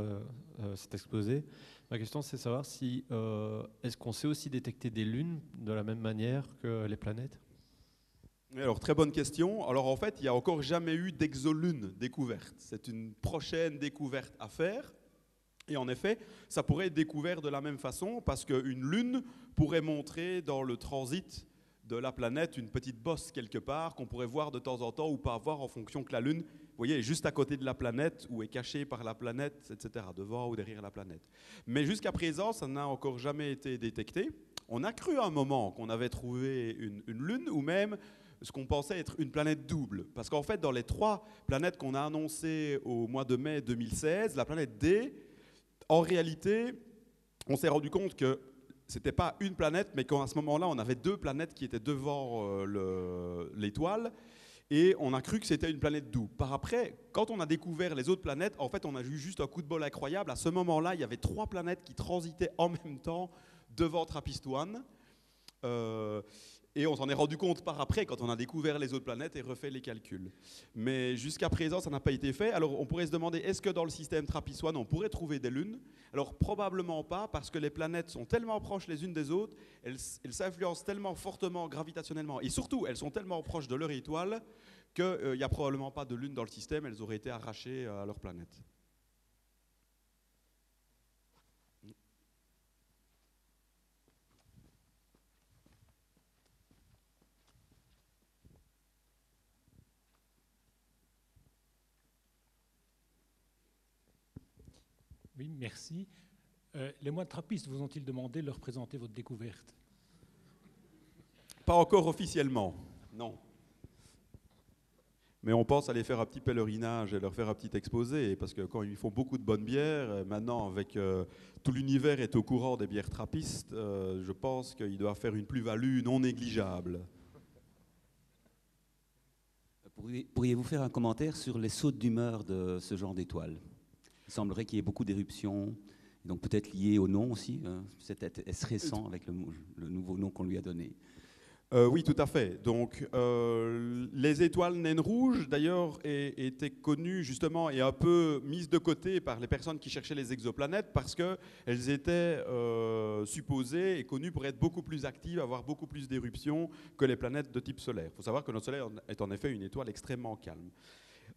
cet exposé. Ma question, c'est de savoir si est-ce qu'on sait aussi détecter des lunes de la même manière que les planètes? Alors, très bonne question. Alors, en fait, il n'y a encore jamais eu d'exolune découverte. C'est une prochaine découverte à faire. Et en effet, ça pourrait être découvert de la même façon, parce qu'une lune pourrait montrer dans le transit de la planète une petite bosse quelque part qu'on pourrait voir de temps en temps ou pas voir en fonction que la lune, vous voyez, est juste à côté de la planète ou est cachée par la planète, etc., devant ou derrière la planète. Mais jusqu'à présent, ça n'a encore jamais été détecté. On a cru à un moment qu'on avait trouvé une lune ou même ce qu'on pensait être une planète double. Parce qu'en fait, dans les 3 planètes qu'on a annoncées au mois de mai 2016, la planète D, en réalité, on s'est rendu compte que ce n'était pas une planète, mais qu'à ce moment-là, on avait 2 planètes qui étaient devant l'étoile, et on a cru que c'était une planète double. Par après, quand on a découvert les autres planètes, en fait, on a eu juste un coup de bol incroyable. À ce moment-là, il y avait 3 planètes qui transitaient en même temps devant TRAPPIST-1. Et on s'en est rendu compte par après, quand on a découvert les autres planètes et refait les calculs. Mais jusqu'à présent, ça n'a pas été fait. Alors on pourrait se demander, est-ce que dans le système TRAPPIST-1, on pourrait trouver des lunes? Alors probablement pas, parce que les planètes sont tellement proches les unes des autres, elles s'influencent tellement fortement gravitationnellement, et surtout, elles sont tellement proches de leur étoile, qu'il n'y a probablement pas de lunes dans le système, elles auraient été arrachées à leur planète. Oui, merci. Les moines trappistes vous ont-ils demandé de leur présenter votre découverte? Pas encore officiellement, non. Mais on pense aller faire un petit pèlerinage et leur faire un petit exposé, parce que quand ils font beaucoup de bonnes bières, maintenant avec tout l'univers est au courant des bières trappistes, je pense qu'ils doivent faire une plus-value non négligeable. Pourriez-vous faire un commentaire sur les sautes d'humeur de ce genre d'étoiles? Il semblerait qu'il y ait beaucoup d'éruptions, donc peut-être liées au nom aussi. Est-ce récent avec le nouveau nom qu'on lui a donné? Oui, tout à fait. Donc, les étoiles naines rouges, d'ailleurs, étaient connues justement et un peu mises de côté par les personnes qui cherchaient les exoplanètes parce qu'elles étaient supposées et connues pour être beaucoup plus actives, avoir beaucoup plus d'éruptions que les planètes de type solaire. Il faut savoir que notre Soleil est en effet une étoile extrêmement calme.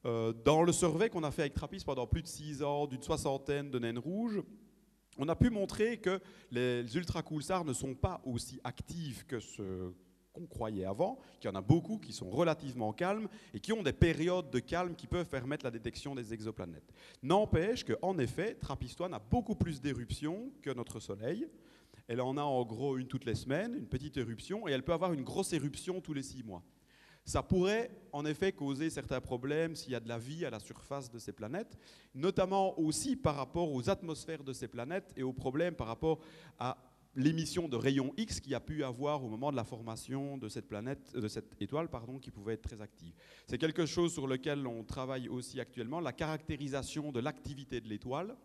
Dans le survey qu'on a fait avec TRAPPIST pendant plus de 6 ans, d'une 60aine de naines rouges, on a pu montrer que les ultra-coulsars ne sont pas aussi actifs que ce qu'on croyait avant, qu'il y en a beaucoup qui sont relativement calmes et qui ont des périodes de calme qui peuvent permettre la détection des exoplanètes. N'empêche qu'en effet, TRAPPIST-1 a beaucoup plus d'éruptions que notre Soleil. Elle en a en gros une toutes les semaines, une petite éruption, et elle peut avoir une grosse éruption tous les 6 mois. Ça pourrait en effet causer certains problèmes s'il y a de la vie à la surface de ces planètes, notamment aussi par rapport aux atmosphères de ces planètes et aux problèmes par rapport à l'émission de rayons X qu'il y a pu avoir au moment de la formation de cette planète, de cette étoile, qui pouvait être très active. C'est quelque chose sur lequel on travaille aussi actuellement, la caractérisation de l'activité de l'étoile.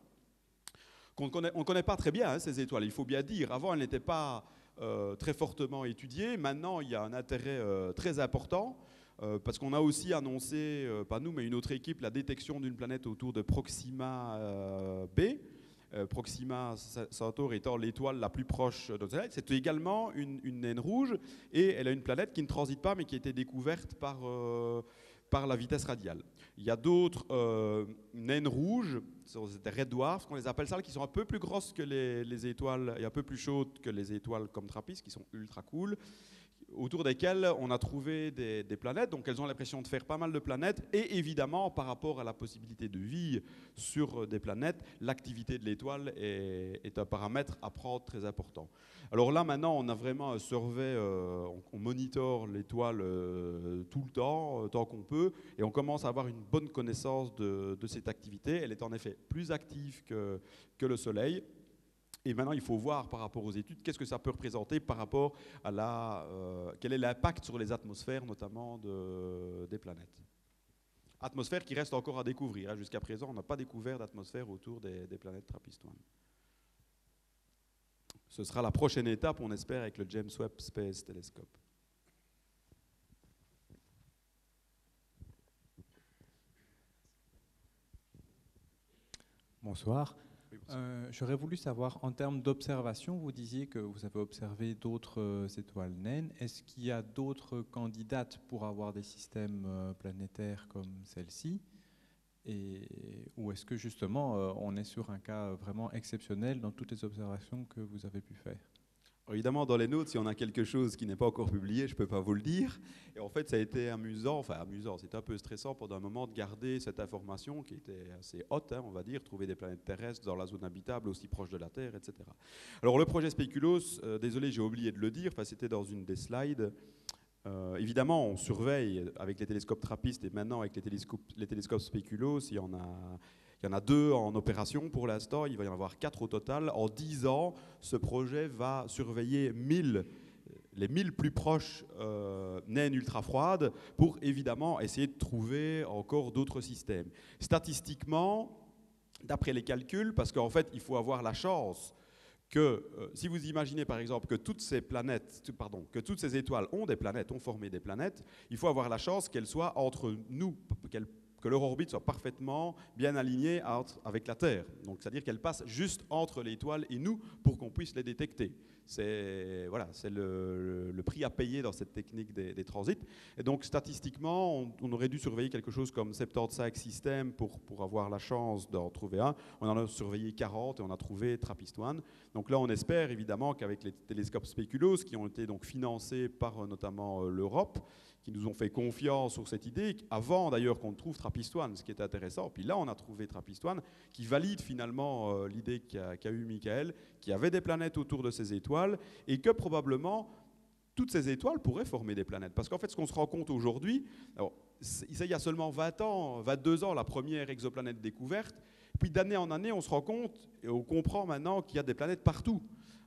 On ne connaît pas très bien ces étoiles, il faut bien dire. Avant, elles n'étaient pas très fortement étudiées. Maintenant, il y a un intérêt très important parce qu'on a aussi annoncé, pas nous, mais une autre équipe, la détection d'une planète autour de Proxima b. Proxima Centauri étant l'étoile la plus proche de notre Soleil. C'est également une naine rouge et elle a une planète qui ne transite pas mais qui a été découverte par la vitesse radiale. Il y a d'autres naines rouges, des red dwarfs qu'on les appelle ça, qui sont un peu plus grosses que les étoiles et un peu plus chaudes que les étoiles comme TRAPPIST, qui sont ultra cool, autour desquelles on a trouvé des planètes, donc elles ont l'impression de faire pas mal de planètes, et évidemment, par rapport à la possibilité de vie sur des planètes, l'activité de l'étoile est un paramètre à prendre très important. Alors là, maintenant, on a vraiment un survey, on monitore l'étoile tout le temps, tant qu'on peut, et on commence à avoir une bonne connaissance de cette activité. Elle est en effet plus active que le Soleil. Et maintenant, il faut voir par rapport aux études, qu'est-ce que ça peut représenter par rapport à quel est l'impact sur les atmosphères, notamment des planètes. Atmosphère qui reste encore à découvrir. Jusqu'à présent, on n'a pas découvert d'atmosphère autour des planètes TRAPPIST-1. Ce sera la prochaine étape, on espère, avec le James Webb Space Telescope. Bonsoir. J'aurais voulu savoir, en termes d'observation, vous disiez que vous avez observé d'autres étoiles naines. Est-ce qu'il y a d'autres candidates pour avoir des systèmes planétaires comme celle-ci? Ou est-ce que justement on est sur un cas vraiment exceptionnel dans toutes les observations que vous avez pu faire? Évidemment, dans les notes, si on a quelque chose qui n'est pas encore publié, je ne peux pas vous le dire. Et en fait, ça a été amusant, c'était un peu stressant pendant un moment de garder cette information qui était assez haute, on va dire, trouver des planètes terrestres dans la zone habitable aussi proche de la Terre, etc. Alors le projet Speculoos, désolé, j'ai oublié de le dire, c'était dans une des slides. Évidemment, on surveille avec les télescopes TRAPPIST et maintenant avec les télescopes Speculoos, il y en a 2 en opération pour l'instant, il va y en avoir 4 au total. En 10 ans, ce projet va surveiller les 1000 plus proches naines ultra froides pour évidemment essayer de trouver encore d'autres systèmes. Statistiquement, d'après les calculs, parce qu'en fait, il faut avoir la chance que, si vous imaginez par exemple que toutes ces étoiles ont des planètes, ont formé des planètes, il faut avoir la chance qu'elles soient entre nous, que leur orbite soit parfaitement bien alignée avec la Terre. Donc, c'est-à-dire qu'elle passe juste entre l'étoile et nous pour qu'on puisse les détecter. C'est le prix à payer dans cette technique des transits. Et donc, statistiquement, on aurait dû surveiller quelque chose comme 75 systèmes pour avoir la chance d'en trouver un. On en a surveillé 40 et on a trouvé TRAPPIST-1. Donc là, on espère évidemment qu'avec les télescopes Speculoos, qui ont été donc financés par notamment l'Europe, qui nous ont fait confiance sur cette idée, avant d'ailleurs qu'on trouve TRAPPIST-1, ce qui est intéressant. Puis là, on a trouvé TRAPPIST-1, qui valide finalement l'idée qu'a eu Michael, qu'il y avait des planètes autour de ces étoiles, et que probablement, toutes ces étoiles pourraient former des planètes. Parce qu'en fait, ce qu'on se rend compte aujourd'hui, il y a seulement 20 ans, 22 ans, la première exoplanète découverte, puis d'année en année, on se rend compte, et on comprend maintenant qu'il y a des planètes partout.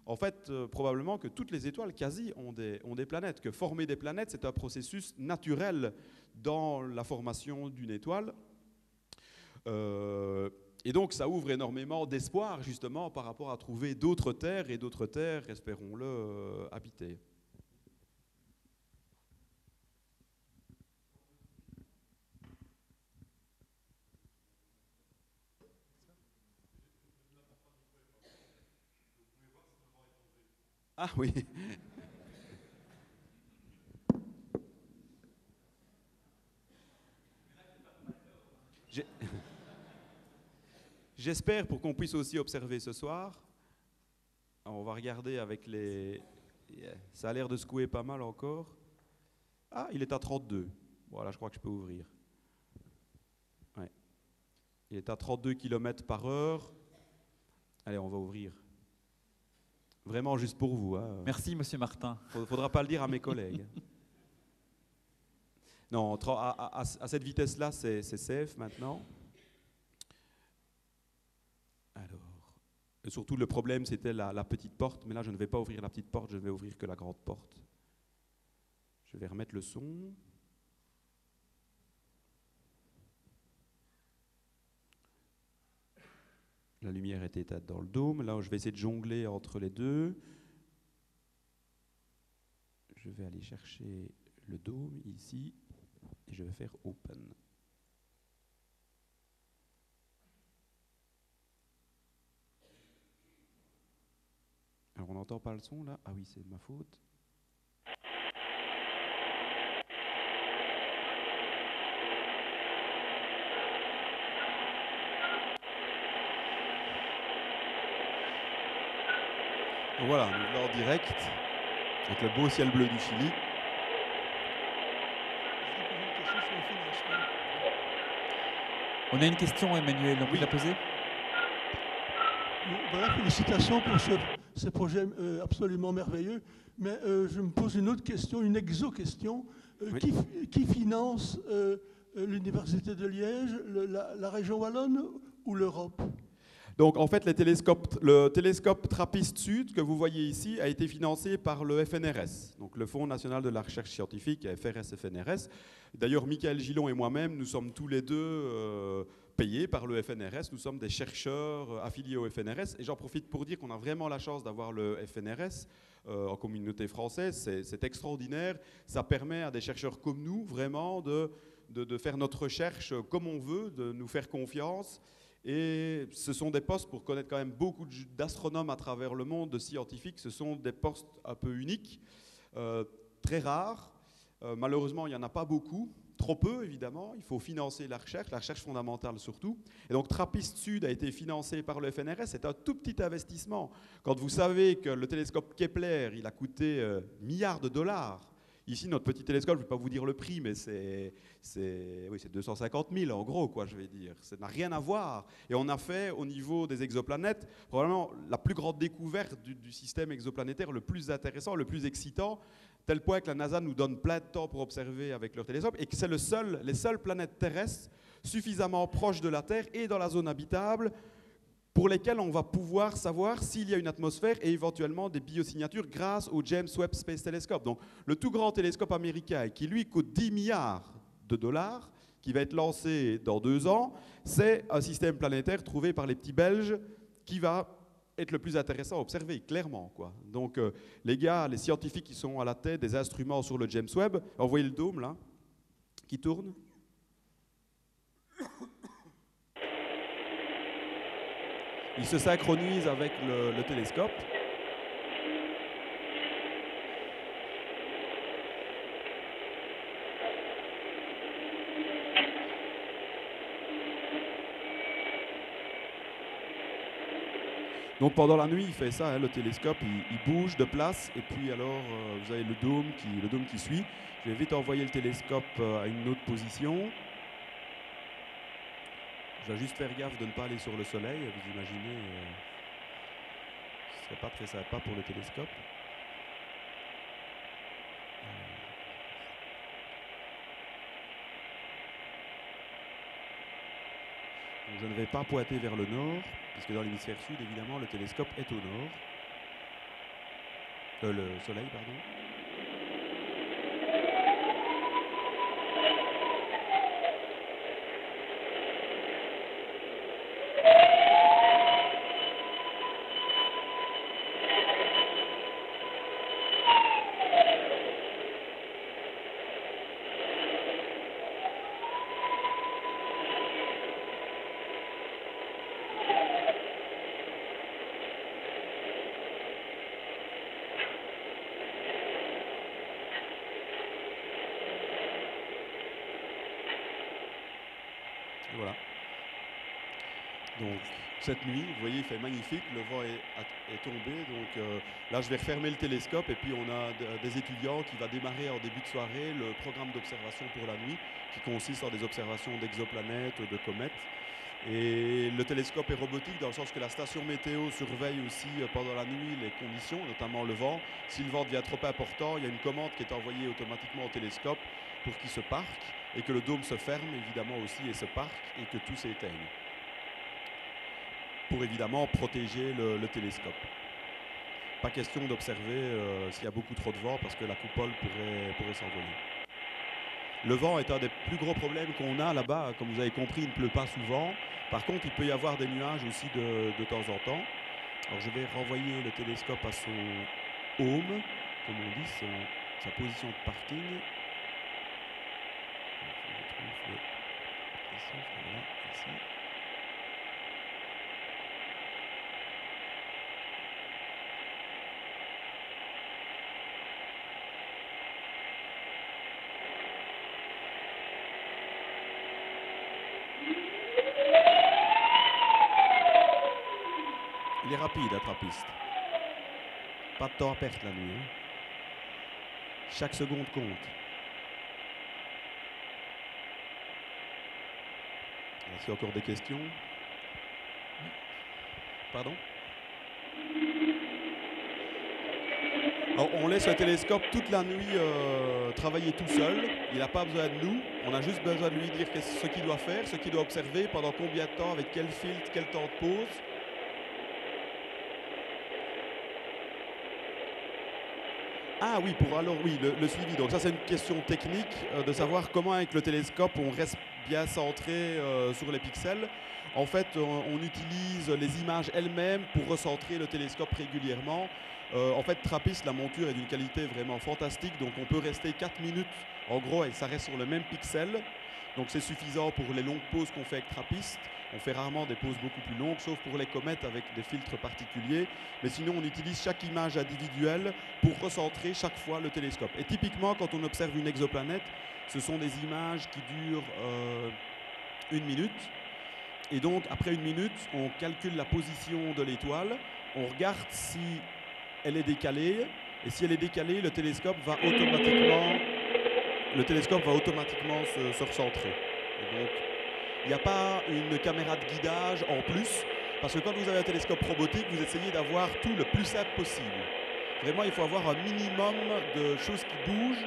en fait, probablement que toutes les étoiles, quasi, ont des planètes, que former des planètes, c'est un processus naturel dans la formation d'une étoile. Et donc, ça ouvre énormément d'espoir, justement, par rapport à trouver d'autres terres, et d'autres terres, espérons-le, habitées. Ah oui. J'espère pour qu'on puisse aussi observer ce soir. Alors, on va regarder avec les... Ça a l'air de secouer pas mal encore. Ah, il est à 32. Voilà, je crois que je peux ouvrir. Ouais. Il est à 32 km/h. Allez, on va ouvrir. Vraiment juste pour vous. Hein. Merci, Monsieur Martin. Il ne faudra pas le dire à mes collègues. Non, à cette vitesse-là, c'est safe maintenant. Alors, et surtout, le problème, c'était la petite porte. Mais là, je ne vais pas ouvrir la petite porte, je ne vais ouvrir que la grande porte. Je vais remettre le son. La lumière est éteinte dans le dôme. Là, je vais essayer de jongler entre les deux. Je vais aller chercher le dôme ici et je vais faire Open. Alors, on n'entend pas le son là? Ah oui, c'est de ma faute. Voilà, nous là en direct, avec le beau ciel bleu du Chili. On a une question, Emmanuel, on peut la poser? Voilà, félicitations pour ce projet absolument merveilleux. Mais je me pose une autre question, une exo-question. Oui. Qui finance l'Université de Liège, la région wallonne ou l'Europe? Donc en fait, le télescope TRAPPIST-Sud que vous voyez ici a été financé par le FNRS, donc le Fonds national de la recherche scientifique, FRS-FNRS. D'ailleurs, Michael Gillon et moi-même, nous sommes tous les deux payés par le FNRS. Nous sommes des chercheurs affiliés au FNRS. Et j'en profite pour dire qu'on a vraiment la chance d'avoir le FNRS en communauté française. C'est extraordinaire. Ça permet à des chercheurs comme nous, vraiment, de faire notre recherche comme on veut, de nous faire confiance. Et ce sont des postes, pour connaître quand même beaucoup d'astronomes à travers le monde, de scientifiques, ce sont des postes un peu uniques, très rares. Malheureusement, il n'y en a pas beaucoup, trop peu évidemment. Il faut financer la recherche fondamentale surtout. Et donc TRAPPIST-Sud a été financé par le FNRS, c'est un tout petit investissement. Quand vous savez que le télescope Kepler, il a coûté milliards de dollars. Ici, notre petit télescope, je ne vais pas vous dire le prix, mais c'est 250 000 en gros, quoi, je vais dire. Ça n'a rien à voir. Et on a fait, au niveau des exoplanètes, probablement la plus grande découverte du système exoplanétaire, le plus intéressant, le plus excitant, tel point que la NASA nous donne plein de temps pour observer avec leur télescope, et que c'est les seules planètes terrestres suffisamment proches de la Terre et dans la zone habitable pour lesquels on va pouvoir savoir s'il y a une atmosphère et éventuellement des biosignatures grâce au James Webb Space Telescope. Donc le tout grand télescope américain qui lui coûte 10 milliards de dollars, qui va être lancé dans 2 ans, c'est un système planétaire trouvé par les petits Belges qui va être le plus intéressant à observer, clairement, quoi. Donc les gars, les scientifiques qui sont à la tête des instruments sur le James Webb, vous voyez le dôme là, qui tourne. Il se synchronise avec le télescope. Donc pendant la nuit, il fait ça, hein, le télescope, il bouge de place, et puis alors vous avez le dôme qui suit. Je vais vite envoyer le télescope à une autre position. Je vais juste faire gaffe de ne pas aller sur le soleil, vous imaginez, ce ne serait pas très sympa pour le télescope. Donc je ne vais pas pointer vers le nord, puisque dans l'hémisphère sud, évidemment, le télescope est au nord. Le soleil, pardon. Voilà. Donc cette nuit, vous voyez, il fait magnifique, le vent est tombé. Donc là, je vais refermer le télescope et puis on a des étudiants qui va démarrer en début de soirée le programme d'observation pour la nuit, qui consiste en des observations d'exoplanètes, de comètes. Et le télescope est robotique dans le sens que la station météo surveille aussi pendant la nuit les conditions, notamment le vent. Si le vent devient trop important, il y a une commande qui est envoyée automatiquement au télescope pour qu'il se parque et que le dôme se ferme évidemment aussi et se parque et que tout s'éteigne. Pour évidemment protéger le télescope. Pas question d'observer s'il y a beaucoup trop de vent parce que la coupole pourrait s'envoler. Le vent est un des plus gros problèmes qu'on a là-bas. Comme vous avez compris, il ne pleut pas souvent. Par contre, il peut y avoir des nuages aussi de temps en temps. Alors je vais renvoyer le télescope à son home, comme on dit, sa position de parking. Ici. Il est rapide à trappiste. Pas de temps à perdre la nuit. Chaque seconde compte. Est-ce qu'il y a encore des questions? Pardon? Alors, on laisse le télescope toute la nuit travailler tout seul. Il n'a pas besoin de nous. On a juste besoin de lui dire ce qu'il doit faire, ce qu'il doit observer, pendant combien de temps, avec quel filtre, quel temps de pause. Ah oui, le suivi. Donc ça, c'est une question technique de savoir comment avec le télescope on reste bien centré sur les pixels. En fait, on utilise les images elles-mêmes pour recentrer le télescope régulièrement. En fait, TRAPPIST, la monture est d'une qualité vraiment fantastique, donc on peut rester 4 minutes en gros et ça reste sur le même pixel. Donc c'est suffisant pour les longues pauses qu'on fait avec TRAPPIST. On fait rarement des pauses beaucoup plus longues, sauf pour les comètes avec des filtres particuliers. Mais sinon, on utilise chaque image individuelle pour recentrer chaque fois le télescope. Et typiquement, quand on observe une exoplanète, ce sont des images qui durent 1 minute. Et donc, après 1 minute, on calcule la position de l'étoile. On regarde si elle est décalée. Et si elle est décalée, le télescope va automatiquement se recentrer. Et donc, il n'y a pas une caméra de guidage en plus, parce que quand vous avez un télescope robotique, vous essayez d'avoir tout le plus simple possible. Vraiment, il faut avoir un minimum de choses qui bougent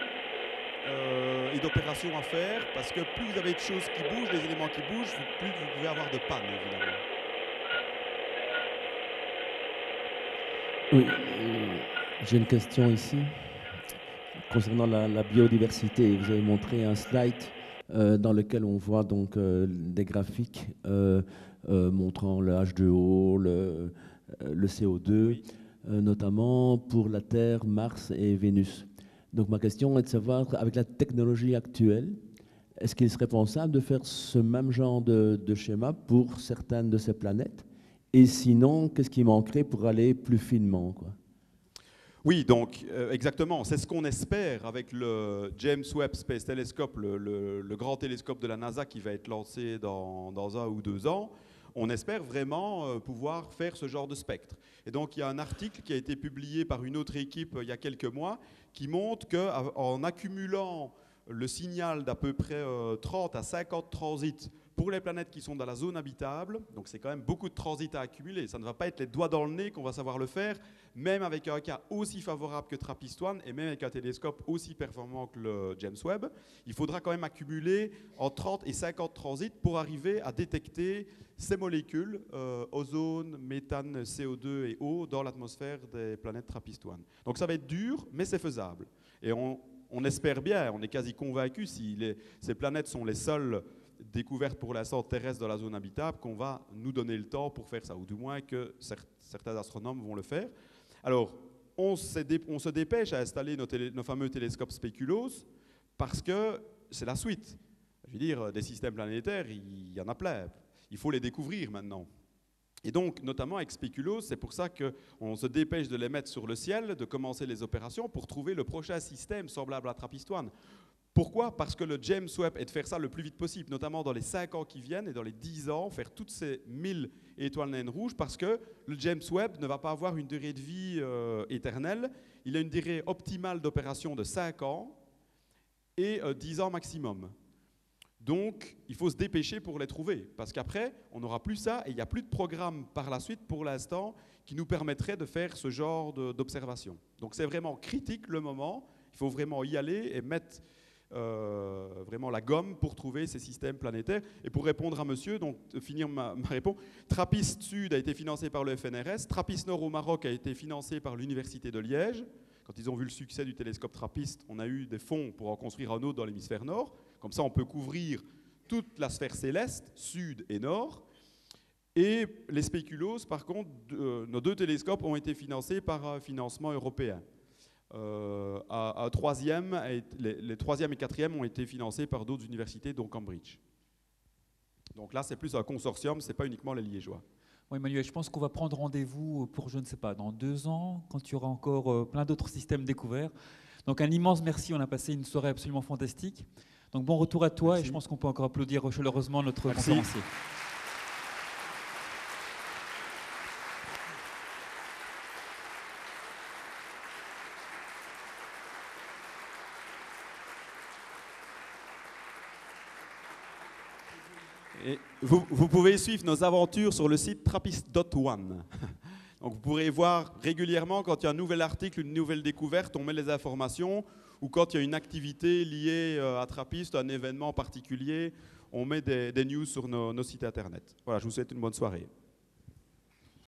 et d'opérations à faire, parce que plus vous avez de choses qui bougent, des éléments qui bougent, plus vous pouvez avoir de panne, évidemment. Oui, j'ai une question ici concernant la biodiversité. Vous avez montré un slide dans lequel on voit donc des graphiques montrant le H2O, le CO2, notamment pour la Terre, Mars et Vénus. Donc ma question est de savoir, avec la technologie actuelle, est-ce qu'il serait pensable de faire ce même genre de schéma pour certaines de ces planètes? Et sinon, qu'est-ce qui manquerait pour aller plus finement, quoi? Oui, donc exactement, c'est ce qu'on espère avec le James Webb Space Telescope, le grand télescope de la NASA qui va être lancé dans 1 ou 2 ans. On espère vraiment pouvoir faire ce genre de spectre. Et donc il y a un article qui a été publié par une autre équipe il y a quelques mois qui montre qu'en accumulant le signal d'à peu près 30 à 50 transits pour les planètes qui sont dans la zone habitable, donc c'est quand même beaucoup de transit à accumuler. Ça ne va pas être les doigts dans le nez qu'on va savoir le faire, même avec un cas aussi favorable que TRAPPIST-1 et même avec un télescope aussi performant que le James Webb. Il faudra quand même accumuler en 30 et 50 transits pour arriver à détecter ces molécules, ozone, méthane, CO2 et eau, dans l'atmosphère des planètes TRAPPIST-1. Donc ça va être dur, mais c'est faisable. Et on espère bien, on est quasi convaincu, si ces planètes sont les seules découvertes pour l'instant terrestres dans la zone habitable, qu'on va nous donner le temps pour faire ça, ou du moins que certains astronomes vont le faire. Alors, on se dépêche à installer nos fameux télescopes Speculoos, parce que c'est la suite. Je veux dire, des systèmes planétaires, il y en a plein. Il faut les découvrir maintenant. Et donc, notamment avec Speculoos, c'est pour ça qu'on se dépêche de les mettre sur le ciel, de commencer les opérations pour trouver le prochain système semblable à TRAPPIST-1. Pourquoi? Parce que le James Webb est de faire ça le plus vite possible, notamment dans les 5 ans qui viennent et dans les 10 ans, faire toutes ces 1000 étoiles naines rouges, parce que le James Webb ne va pas avoir une durée de vie éternelle. Il a une durée optimale d'opération de 5 ans et 10 ans maximum. Donc, il faut se dépêcher pour les trouver, parce qu'après, on n'aura plus ça, et il n'y a plus de programme par la suite, pour l'instant, qui nous permettrait de faire ce genre d'observation. Donc, c'est vraiment critique le moment, il faut vraiment y aller et mettre vraiment la gomme pour trouver ces systèmes planétaires. Et pour répondre à monsieur, donc finir ma réponse, TRAPPIST Sud a été financé par le FNRS, TRAPPIST Nord au Maroc a été financé par l'Université de Liège. Quand ils ont vu le succès du télescope TRAPPIST, on a eu des fonds pour en construire un autre dans l'hémisphère nord. Comme ça, on peut couvrir toute la sphère céleste, sud et nord. Et les Speculoos, par contre, nos 2 télescopes ont été financés par un financement européen. Les 3e et 4e ont été financés par d'autres universités, dont Cambridge. Donc là, c'est plus un consortium, ce n'est pas uniquement les Liégeois. Oui, Emmanuel, je pense qu'on va prendre rendez-vous pour, je ne sais pas, dans 2 ans, quand il y aura encore plein d'autres systèmes découverts. Donc un immense merci, on a passé une soirée absolument fantastique. Donc bon retour à toi, merci. Et je pense qu'on peut encore applaudir chaleureusement notre conférencier. Et vous pouvez suivre nos aventures sur le site trappist.one. Donc vous pourrez voir régulièrement quand il y a un nouvel article, une nouvelle découverte, on met les informations, ou quand il y a une activité liée à TRAPPIST, un événement particulier, on met des news sur nos sites internet. Voilà, je vous souhaite une bonne soirée.